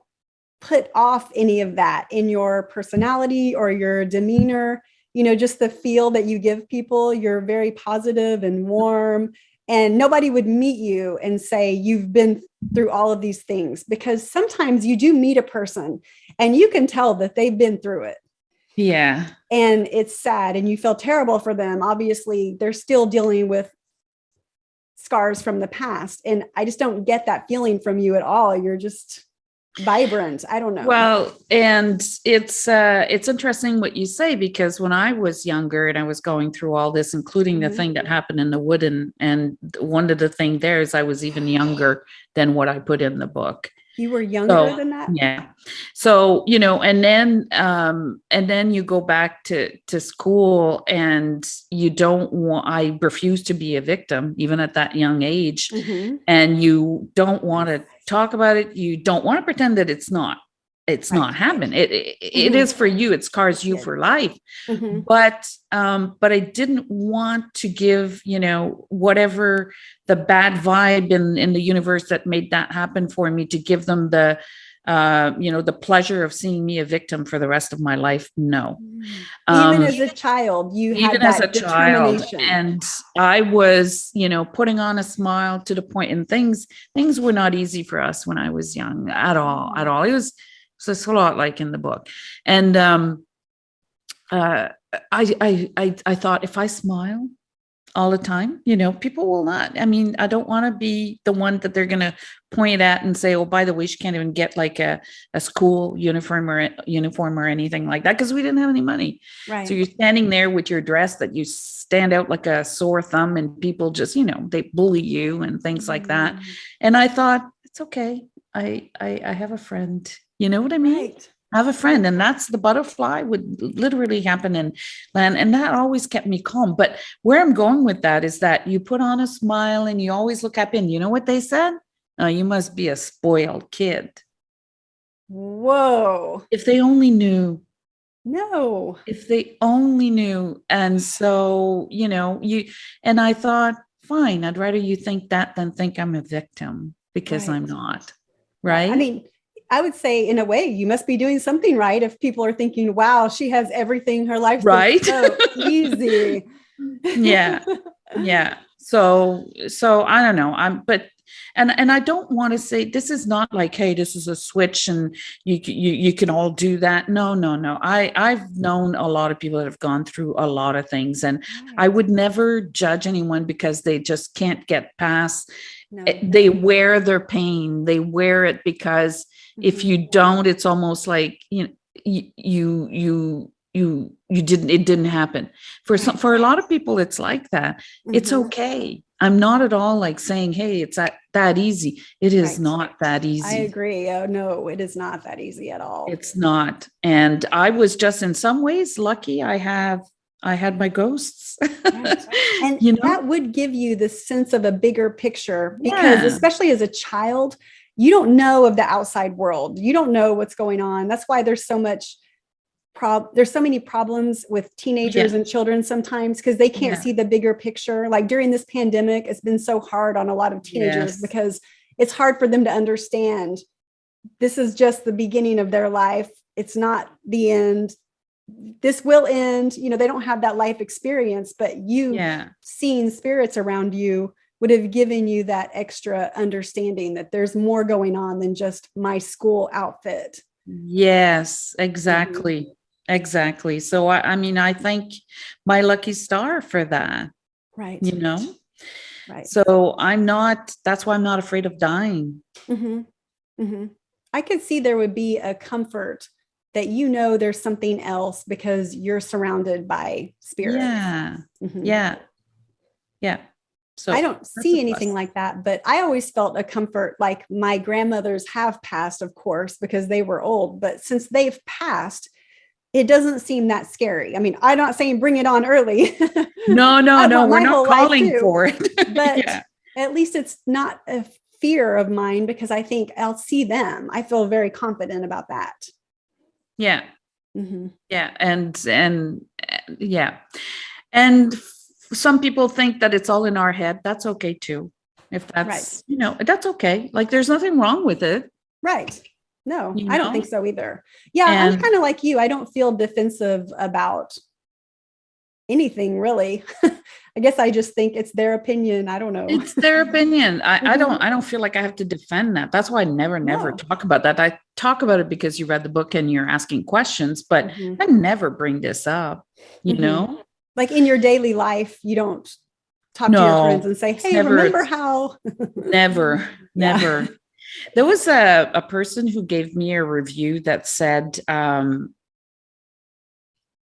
put off any of that in your personality or your demeanor. Just the feel that you give people. You're very positive and warm, and nobody would meet you and say you've been through all of these things, because sometimes you do meet a person and you can tell that they've been through it. Yeah. And it's sad and you feel terrible for them. Obviously, they're still dealing with scars from the past. And I just don't get that feeling from you at all. You're just vibrant. I don't know. Well, and it's interesting what you say, because when I was younger and I was going through all this, including the thing that happened in the wood, and one of the things there is I was even younger than what I put in the book. You were younger than that? Yeah. So, and then you go back to school, and I refuse to be a victim, even at that young age. And you don't want to talk about it. You don't want to pretend that it's not happening. It is for you. It scars you for life. But I didn't want to give, whatever the bad vibe in the universe that made that happen for me, to give them the pleasure of seeing me a victim for the rest of my life. No. Even as a child, you had that determination. And I was, putting on a smile to the point, and things were not easy for us when I was young at all. It was a lot like in the book. And I thought, if I smile all the time, people will not. I mean, I don't want to be the one that they're going to point at and say, oh, by the way, she can't even get like a school uniform or anything like that, because we didn't have any money. Right. So you're standing there with your dress that you stand out like a sore thumb, and people just, they bully you and things like that. And I thought, it's okay. I have a friend. You know what I mean? Right. I have a friend, and that's the butterfly would literally happen and land. And that always kept me calm. But where I'm going with that is that you put on a smile and you always look up, and you know what they said? Oh, you must be a spoiled kid. Whoa. If they only knew. No. If they only knew. And so, and I thought, fine, I'd rather you think that than think I'm a victim, because I'm not. Right. I mean, I would say, in a way, you must be doing something right if people are thinking, wow, she has everything. Her life's right. So easy. Yeah. So I don't know. And I don't want to say, this is not like, hey, this is a switch and you can all do that. No. I've known a lot of people that have gone through a lot of things, and I would never judge anyone because they just can't get past. They wear their pain. They wear it because if you don't, it's almost like, it didn't happen. For a lot of people, it's like that. It's okay. I'm not at all like saying, hey, it's that easy. It is Right. not that I easy. agree. Oh, no, it is not that easy at all. It's not. And I was just in some ways lucky. I had my ghosts. Right. And You know? that would give you the sense of a bigger picture, because Yeah. especially as a child, you don't know of the outside world. You don't know what's going on. That's why there's so much there's so many problems with teenagers Yeah. and children sometimes, because they can't Yeah. see the bigger picture. Like during this pandemic, it's been so hard on a lot of teenagers Yes. because it's hard for them to understand this is just the beginning of their life. It's not the end. This will end. You know, they don't have that life experience, but you Yeah. seeing spirits around you would have given you that extra understanding that there's more going on than just my school outfit. Yes, exactly. Exactly. So I mean, I thank my lucky star for that, Right. you know? Right. So that's why I'm not afraid of dying. Mm-hmm. Mm-hmm. I could see there would be a comfort that you know there's something else because you're surrounded by spirits. Yeah. Mhm. Yeah. Yeah. So I don't that's see a anything plus. like that, but I always felt a comfort. Like my grandmothers have passed, of course, because they were old, but since they've passed, it doesn't seem that scary. I mean, I'm not saying bring it on early. No, I want we're my not whole life calling too. for it. But Yeah. at least it's not a fear of mine, because I think I'll see them. I feel very confident about that. Yeah. Mhm. Yeah. And yeah. And some people think that it's all in our head. That's okay too. If that's, that's okay. Like there's nothing wrong with it. Right. No, You I don't think know? so either. Yeah, I'm And kind of like you. I don't feel defensive about anything really. I guess I just think it's their opinion. I don't know. it's their opinion. I Mhm. don't feel like I have to defend that. That's why I never No. talk about that. I talk about it because you read the book and you're asking questions, but Mhm. I never bring this up, you Mhm. know? Like in your daily life, you don't talk to your friends No, and say, it's hey, never, remember how? never, Yeah. never. There was a person who gave me a review that said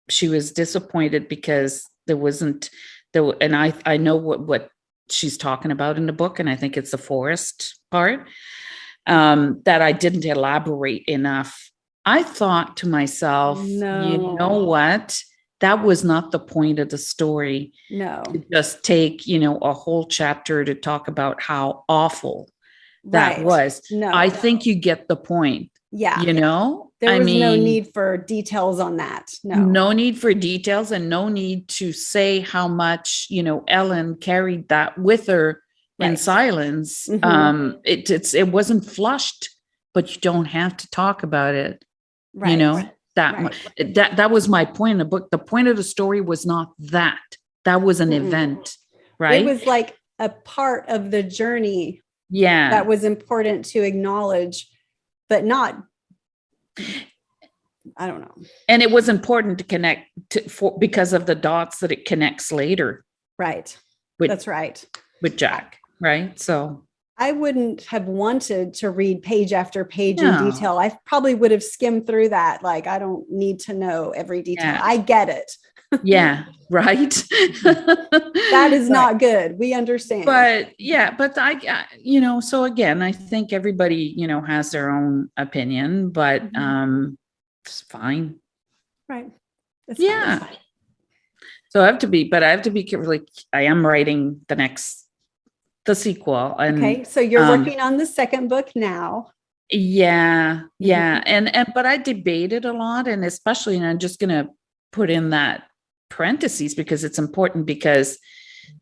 she was disappointed because there wasn't there, and I know what she's talking about in the book, and I think it's the forest part, that I didn't elaborate enough. I thought to myself, you know No, what? That was not the point of the story, no. to just take, a whole chapter to talk about how awful that Right. was. No. I think you get the point, Yeah. There I was no mean, need for details on that. No. no need for details and no need to say how much, Ellen carried that with her in Right. silence. Mhm. It wasn't flushed, but you don't have to talk about it. Right. Right. That was my point in the book. The point of the story was not that. That was an Mm-mm. event, It right? was like a part of the journey Yeah. that was important to acknowledge, but not, I don't know. And it was important to connect because of the dots that it connects later. Right. With, That's right. With Jack, right? So I wouldn't have wanted to read page after page in No. detail. I probably would have skimmed through that. Like, I don't need to know every detail. Yeah. I get it. Yeah, right. That is not good. We understand. But so again, I think everybody, has their own opinion, but it's fine. Right. It's Yeah. fine. So I have to be careful. Like I am writing the sequel. And Okay. So you're working on the second book now. Yeah. And but I debated a lot, and especially, and I'm just gonna put in that parentheses because it's important, because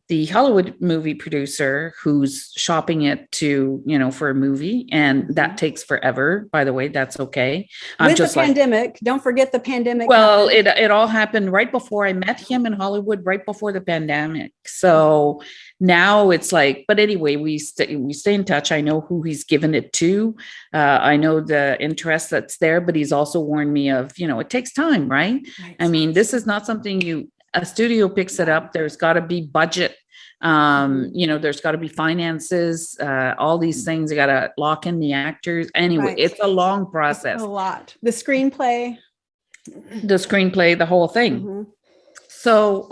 the Hollywood movie producer who's shopping it to, for a movie, and that takes forever, by the way, that's okay. With the pandemic, don't forget the pandemic. Well, it all happened right before I met him in Hollywood, right before the pandemic. So now it's like, but anyway, we stay in touch. I know who he's given it to. I know the interest that's there, but he's also warned me of, it takes time, right? I mean, this is not something a studio picks it up. There's got to be budget. There's got to be finances, all these things. You got to lock in the actors. Anyway, It's a long process. It's a lot. The screenplay, the whole thing. So,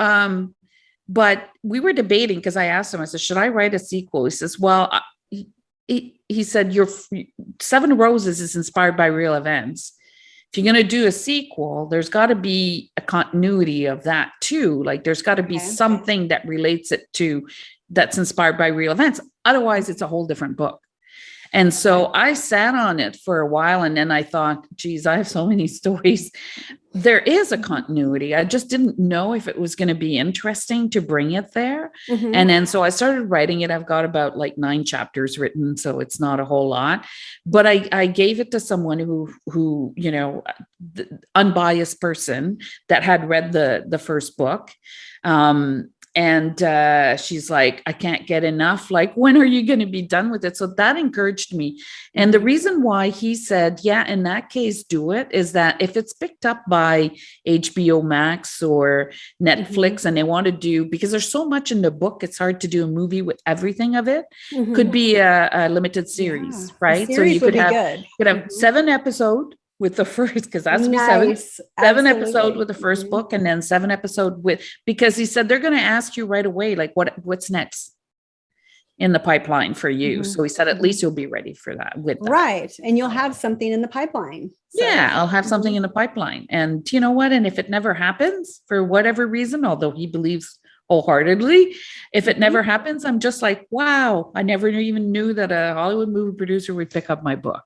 But we were debating because I asked him, I said, should I write a sequel? He says, well, he said, your Seven Roses is inspired by real events. If you're going to do a sequel, there's got to be a continuity of that too. Like there's got to be something that relates it to that's inspired by real events. Otherwise, it's a whole different book. And so I sat on it for a while, and then I thought, geez, I have so many stories. There is a continuity. I just didn't know if it was going to be interesting to bring it there. Mm-hmm. And then so I started writing it. I've got about like 9 chapters written, so it's not a whole lot. But I gave it to someone who you know, unbiased person that had read the first book. And she's like, I can't get enough. Like, when are you going to be done with it? So that encouraged me. And the reason why he said, yeah, in that case, do it, is that if it's picked up by HBO Max or Netflix, and they want to do, because there's so much in the book, it's hard to do a movie with everything of it. Could be a limited series, right? Series so you could have 7 episodes with the first, because that's seven episode with the first book, and then 7 episode with, because he said they're going to ask you right away, like what's next in the pipeline for you. So he said, at least you'll be ready for that with that. Right. And you'll have something in the pipeline. So. Yeah, I'll have something in the pipeline. And you know what? And if it never happens for whatever reason, although he believes wholeheartedly, if it never happens, I'm just like, wow, I never even knew that a Hollywood movie producer would pick up my book.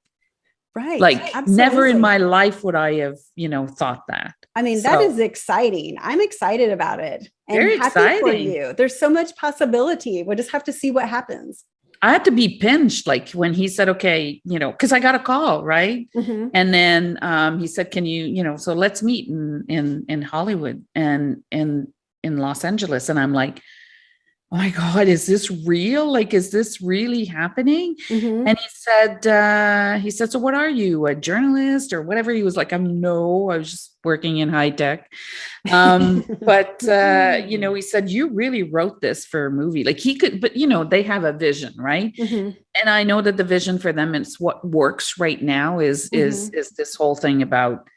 Right. Like never in my life would I have, you know, thought that. I mean, that is exciting. I'm excited about it. And very happy exciting for you. There's so much possibility. We'll just have to see what happens. I had to be pinched, like when he said, okay, you know, because I got a call, right? And then he said, can you, you know, so let's meet in Hollywood and in Los Angeles. And I'm like, oh my God, is this real? Like, is this really happening? And he said, so what are you, a journalist or whatever? He was like, no, I was just working in high tech. But, you know, he said, you really wrote this for a movie. Like he could, but you know, they have a vision, right? And I know that the vision for them, it's what works right now is this whole thing about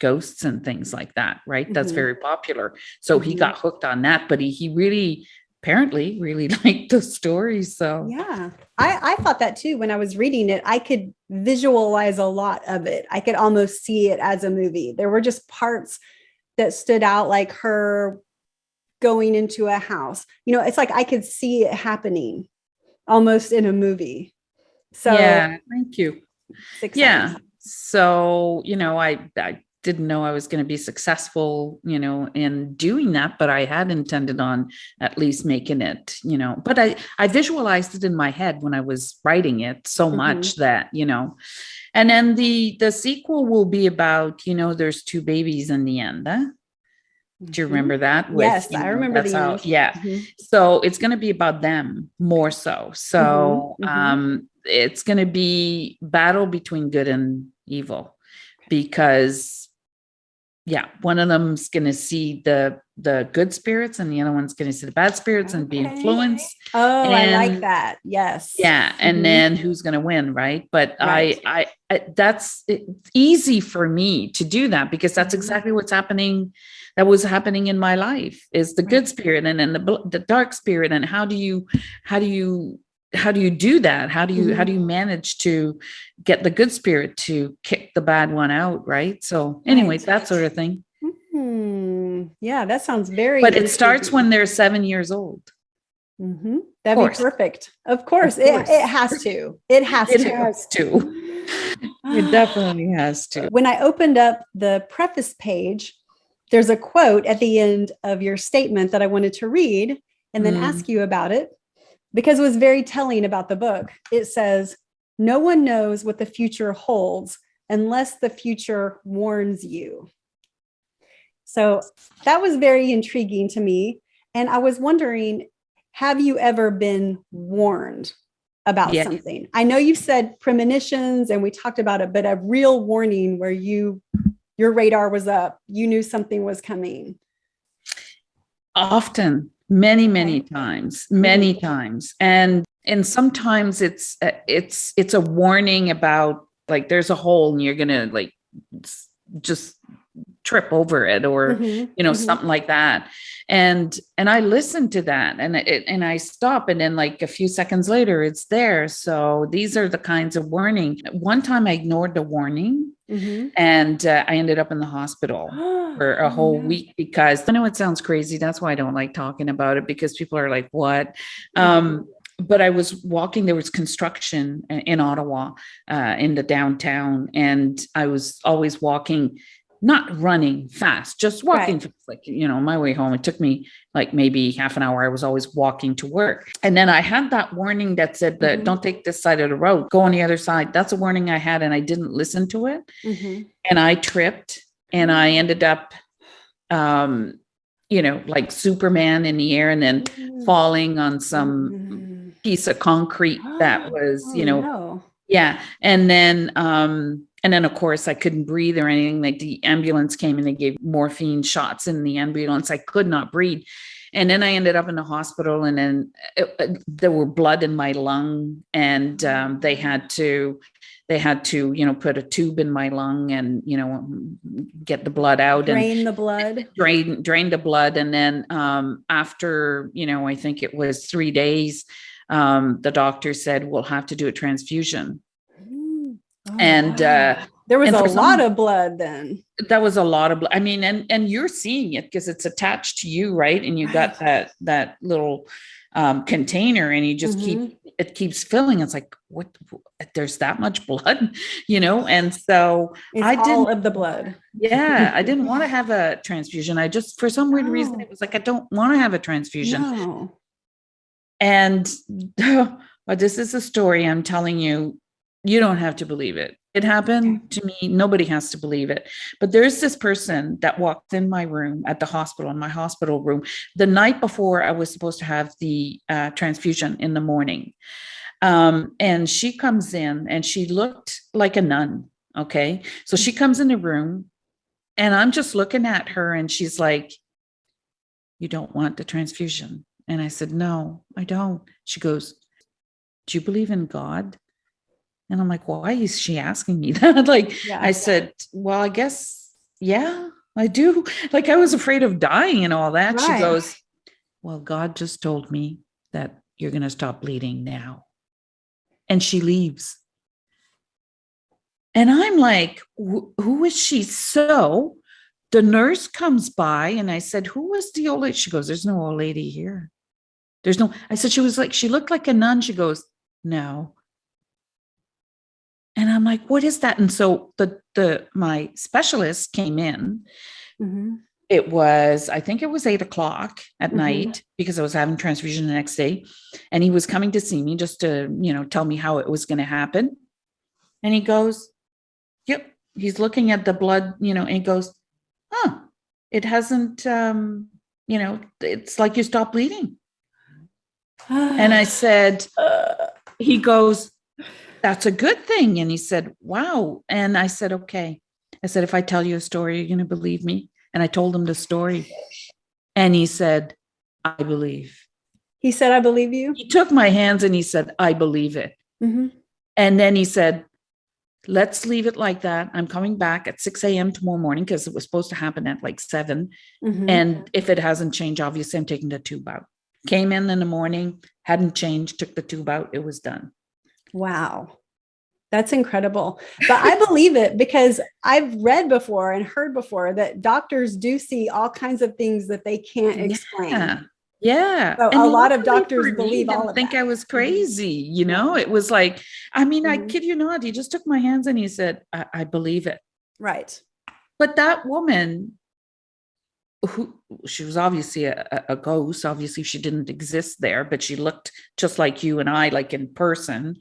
ghosts and things like that, right? That's very popular. So he got hooked on that, but he really apparently really liked the story. So yeah, I thought that too. When I was reading it, I could visualize a lot of it. I could almost see it as a movie. There were just parts that stood out, like her going into a house. You know, it's like I could see it happening almost in a movie. So yeah, thank you. Yeah. So, you know, I didn't know I was going to be successful, you know, in doing that, but I had intended on at least making it, you know, but I visualized it in my head when I was writing it so much that, you know, and then the sequel will be about, you know, there's 2 babies in the end. Huh? Do you remember that? Yes, I remember the end. Yeah. So it's going to be about them more so. So, it's going to be battle between good and evil, because one of them's going to see the good spirits and the other one's going to see the bad spirits and be influenced. Oh, I like that. Yes. Yeah. And then who's going to win? Right. But I that's easy for me to do that, because that's exactly what's happening. That was happening in my life, is the good spirit and then the dark spirit. And how do you do that? How do you manage to get the good spirit to kick the bad one out? Right. So anyway, that sort of thing. Yeah, that sounds very, but it starts when they're 7 years old. That'd be perfect. Of course. It has to. It has to. It definitely has to. When I opened up the preface page, there's a quote at the end of your statement that I wanted to read and then ask you about it, because it was very telling about the book. It says, no one knows what the future holds unless the future warns you. So that was very intriguing to me. And I was wondering, have you ever been warned about something? I know you said premonitions and we talked about it, but a real warning where your radar was up, you knew something was coming. Often. Many times. And sometimes it's a warning about, like, there's a hole and you're going to like just trip over it or, something like that. And I listened to that and I stop. And then like a few seconds later, it's there. So these are the kinds of warning. One time I ignored the warning and I ended up in the hospital for a whole week because I know it sounds crazy. That's why I don't like talking about it, because people are like, what? But I was walking, there was construction in Ottawa, in the downtown. And I was always walking, not running fast, just walking fast, like, my way home. It took me like maybe half an hour. I was always walking to work. And then I had that warning that said that don't take this side of the road, go on the other side. That's a warning I had. And I didn't listen to it. And I tripped and I ended up, like Superman in the air and then falling on some piece of concrete that was, yeah. And then of course I couldn't breathe or anything. Like the ambulance came and they gave morphine shots in the ambulance. I could not breathe. And then I ended up in the hospital and then there were blood in my lung and they had to, put a tube in my lung and, get the blood out drain the blood. Drain the blood. And then after, I think it was 3 days, the doctor said, we'll have to do a transfusion. And there was a lot of blood then. That was a lot of blood. I mean, and you're seeing it because it's attached to you, right? And you got that little container and you just it keeps filling. It's like, what, there's that much blood, And so I didn't all of the blood. Yeah. I didn't want to have a transfusion. I just, for some weird reason, it was like, I don't want to have a transfusion. No. And but this is a story I'm telling you. You don't have to believe it. It happened to me. Nobody has to believe it. But there's this person that walked in my room at the hospital, in my hospital room, the night before I was supposed to have the transfusion in the morning. And she comes in and she looked like a nun. Okay. So she comes in the room and I'm just looking at her and she's like, you don't want the transfusion? And I said, no, I don't. She goes, do you believe in God? And I'm like, why is she asking me that? I said, well, I guess, yeah, I do. Like I was afraid of dying and all that. She goes, well, God just told me that you're going to stop bleeding now. And she leaves. And I'm like, who is she? So the nurse comes by and I said, who was the old lady? She goes, there's no old lady here. I said, she looked like a nun. She goes, no. And I'm like, what is that? And so my specialist came in. It was, I think it was 8:00 at night because I was having transfusion the next day. And he was coming to see me just to, tell me how it was going to happen. And he goes, yep. He's looking at the blood, and he goes, it hasn't, it's like you stopped bleeding. And I said, he goes, that's a good thing. And he said, wow. And I said, okay. I said, if I tell you a story, you're going to believe me. And I told him the story. And he said, I believe. He said, I believe you. He took my hands and he said, I believe it. And then he said, let's leave it like that. I'm coming back at 6 a.m. tomorrow morning because it was supposed to happen at like 7. And if it hasn't changed, obviously I'm taking the tube out. Came in the morning, hadn't changed, took the tube out. It was done. Wow. That's incredible. But I believe it because I've read before and heard before that doctors do see all kinds of things that they can't explain. Yeah. So a lot of doctors believe all of that. I think I was crazy. It was like, I mean, I kid you not. He just took my hands and he said, I believe it. Right. But that woman, she was obviously a ghost. Obviously she didn't exist there, but she looked just like you and I, like in person.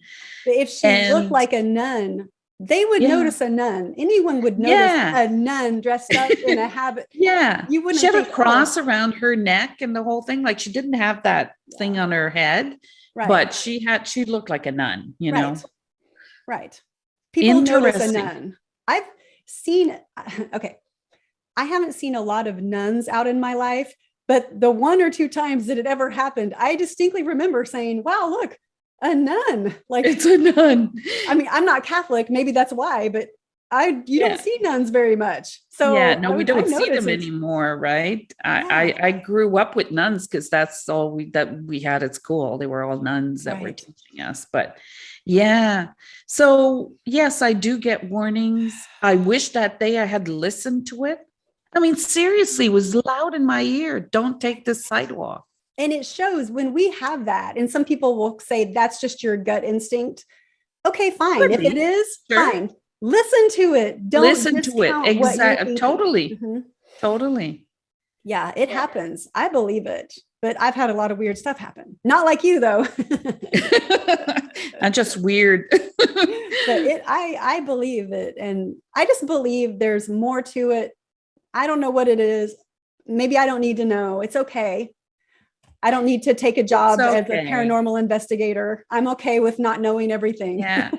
But if she looked like a nun, they would notice a nun. Anyone would notice a nun dressed up in a habit. Yeah. You wouldn't. She had a cross around her neck and the whole thing. Like she didn't have that thing on her head, but she looked like a nun, know? Right. People notice a nun. I've seen, I haven't seen a lot of nuns out in my life, but the 1 or 2 times that it ever happened, I distinctly remember saying, wow, look, a nun. Like it's a nun. I mean, I'm not Catholic. Maybe that's why, but you don't Yeah. see nuns very much. So Yeah, no, we I don't see notice them it. anymore, right? Yeah. I grew up with nuns because that's all we had at school. They were all nuns that were Right. teaching us. But yeah, so yes, I do get warnings. I wish that day I had listened to it. I mean, seriously, it was loud in my ear. Don't take this sidewalk. And it shows when we have that. And some people will say that's just your gut instinct. Okay, fine. Could If it be. is, Sure. fine. Listen to it. Don't Listen to it. discount what you're Exactly. thinking. Totally. Mhm. Totally. Yeah, it happens. I believe it. But I've had a lot of weird stuff happen. Not like you though. I'm just weird. But I believe it. And I just believe there's more to it. I don't know what it is. Maybe I don't need to know. It's okay. I don't need to take a job as a paranormal investigator. I'm okay with not knowing everything. Yeah.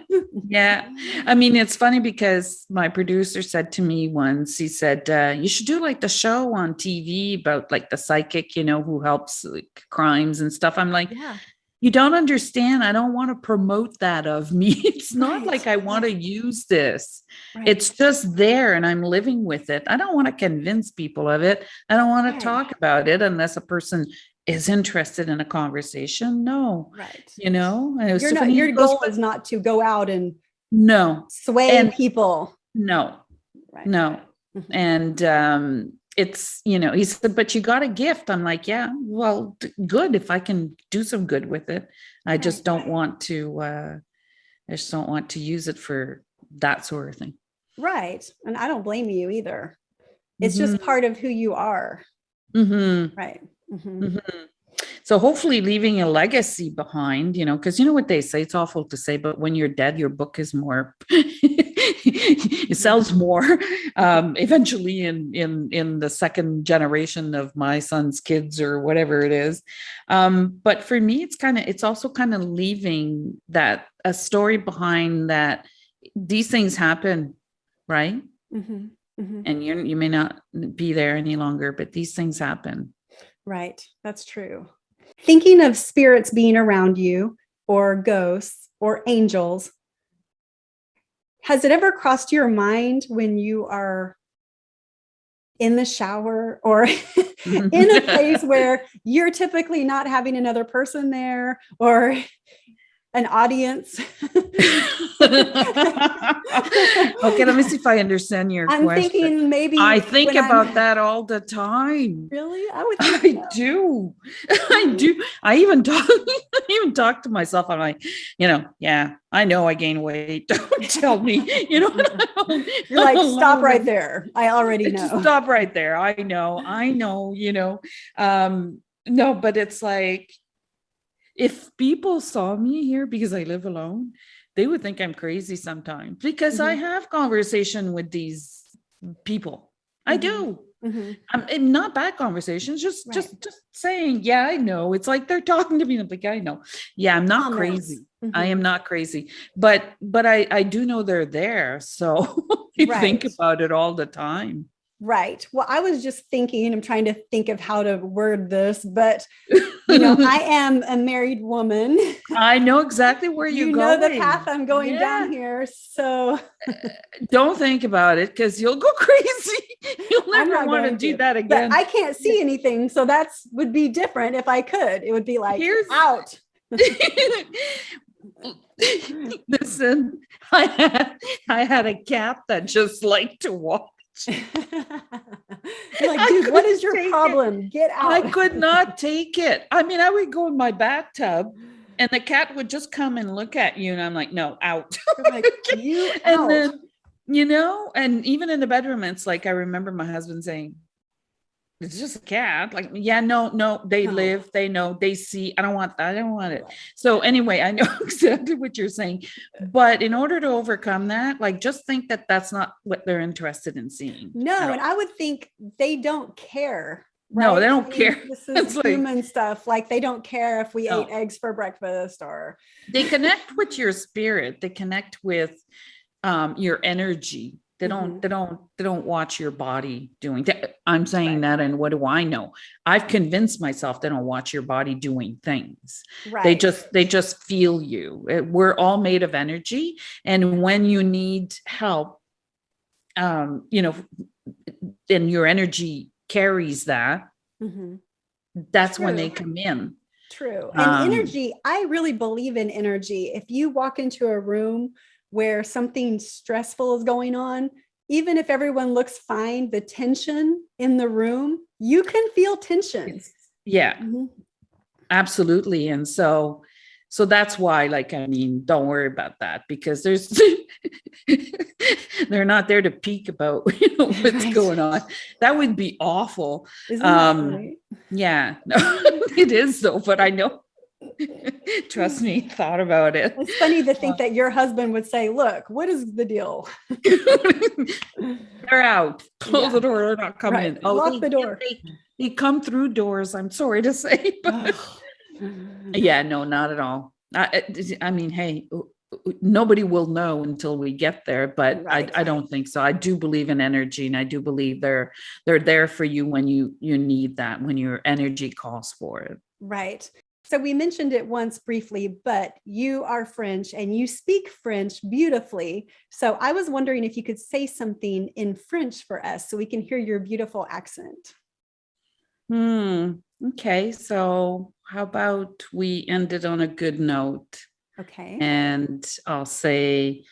Yeah. I mean, it's funny because my producer said to me once, he said, you should do like the show on TV about like the psychic, who helps like crimes and stuff. I'm like, Yeah. you don't understand. I don't want to promote that of me. It's not Right. like I want to use this. Right. It's just there and I'm living with it. I don't want to convince people of it. I don't want to Right. talk about it unless a person is interested in a conversation. No, Right. and it was You're so not, funny. your He goes, goal is not to go out and no, sway and people. no, Right. no. Mhm. And it's, he said, but you got a gift. I'm like, yeah, well, good. If I can do some good with it, I just don't want to, I just don't want to use it for that sort of thing. Right. And I don't blame you either. It's just part of who you are. Mm-hmm. Right. Mm-hmm. Mm-hmm. So hopefully leaving a legacy behind, because you know what they say, it's awful to say, but when you're dead, your book is more, it sells more, eventually in the second generation of my son's kids or whatever it is. But for me, it's also kind of leaving that a story behind that these things happen, right? Mm-hmm. Mm-hmm. And you may not be there any longer, but these things happen. Right. That's true. Thinking of spirits being around you or ghosts or angels, has it ever crossed your mind when you are in the shower or in a place where you're typically not having another person there or an audience? Okay, let me see if I understand your I'm question. thinking maybe I think about that all the time. Really? I do. I do. I even talk to myself. I'm like, yeah, I know I gain weight. Don't tell me, You're like, stop right there. I already know. Just stop right there. I know, no, but it's like, if people saw me here because I live alone, they would think I'm crazy sometimes because I have conversation with these people. I do. I'm not bad conversations, just saying, yeah, I know. It's like they're talking to me. I'm like, I know. Yeah, I'm not crazy. I am not crazy. But I do know they're there. So I think about it all the time. Right. Well, I was just thinking, I'm trying to think of how to word this, but I am a married woman. I know exactly where you're going. You know the path I'm going down here. So don't think about it because you'll go crazy. You'll never want to do that again. But I can't see anything. So would be different if I could. It would be like, out. Listen, I had a cat that just liked to walk. You're like, dude, what is your problem? Get out. I could not take it. I mean, I would go in my bathtub and the cat would just come and look at you. And I'm like, no, out. Like, you out. And then, and even in the bedroom, it's like, I remember my husband saying, it's just a cat. Like, yeah, no, they live, they know, they see. I don't want that. I don't want it. So anyway, I know exactly what you're saying. But in order to overcome that, like, just think that that's not what they're interested in seeing. No, and I would think they don't care. Right? No, they don't care. This is human stuff. Like, they don't care if we ate eggs for breakfast or. They connect with your spirit. They connect with your energy. They don't watch your body doing that. I'm saying that, and what do I know? I've convinced myself they don't watch your body doing things. Right. They just feel you. We're all made of energy, and when you need help, you know, and your energy carries that, that's when they come in. True. And energy, I really believe in energy. If you walk into a room where something stressful is going on, even if everyone looks fine, the tension in the room, you can feel tension. Yeah, absolutely. And so that's why, like, I mean, don't worry about that, because there's, they're not there to peek about, you know, what's going on. That would be awful. Isn't that right? Yeah, no, it is though, but I know, trust me, thought about it. It's funny to think that your husband would say, look, what is the deal? They're out. Close the door. They're not coming in. Oh, lock the door. They come through doors, I'm sorry to say. But yeah, no, not at all. I mean, hey, nobody will know until we get there, but I don't think so. I do believe in energy, and I do believe they're there for you when you need that, when your energy calls for it. Right. So we mentioned it once briefly, but you are French and you speak French beautifully. So I was wondering if you could say something in French for us so we can hear your beautiful accent. Okay. So how about we end it on a good note? Okay. And I'll say,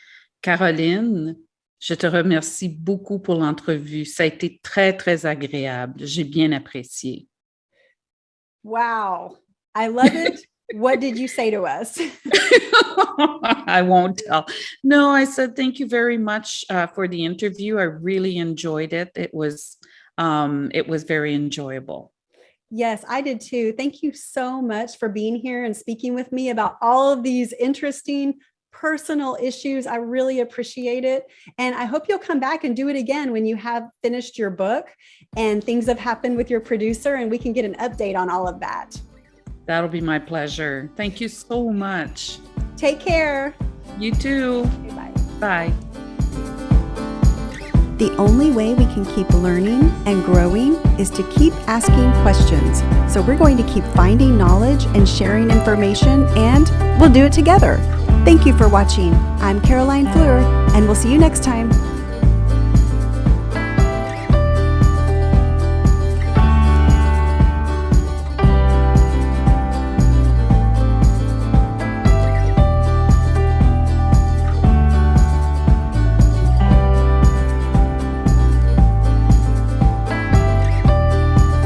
Caroline, je te remercie beaucoup pour l'entrevue. Ça a été très, très agréable. J'ai bien apprécié. Wow. I love it. What did you say to us? I won't tell. No, I said, thank you very much for the interview. I really enjoyed it. It was very enjoyable. Yes, I did too. Thank you so much for being here and speaking with me about all of these interesting personal issues. I really appreciate it. And I hope you'll come back and do it again when you have finished your book and things have happened with your producer, and we can get an update on all of that. That'll be my pleasure. Thank you so much. Take care. You too. Okay, bye. Bye. The only way we can keep learning and growing is to keep asking questions. So we're going to keep finding knowledge and sharing information, and we'll do it together. Thank you for watching. I'm Caroline Fleur, and we'll see you next time.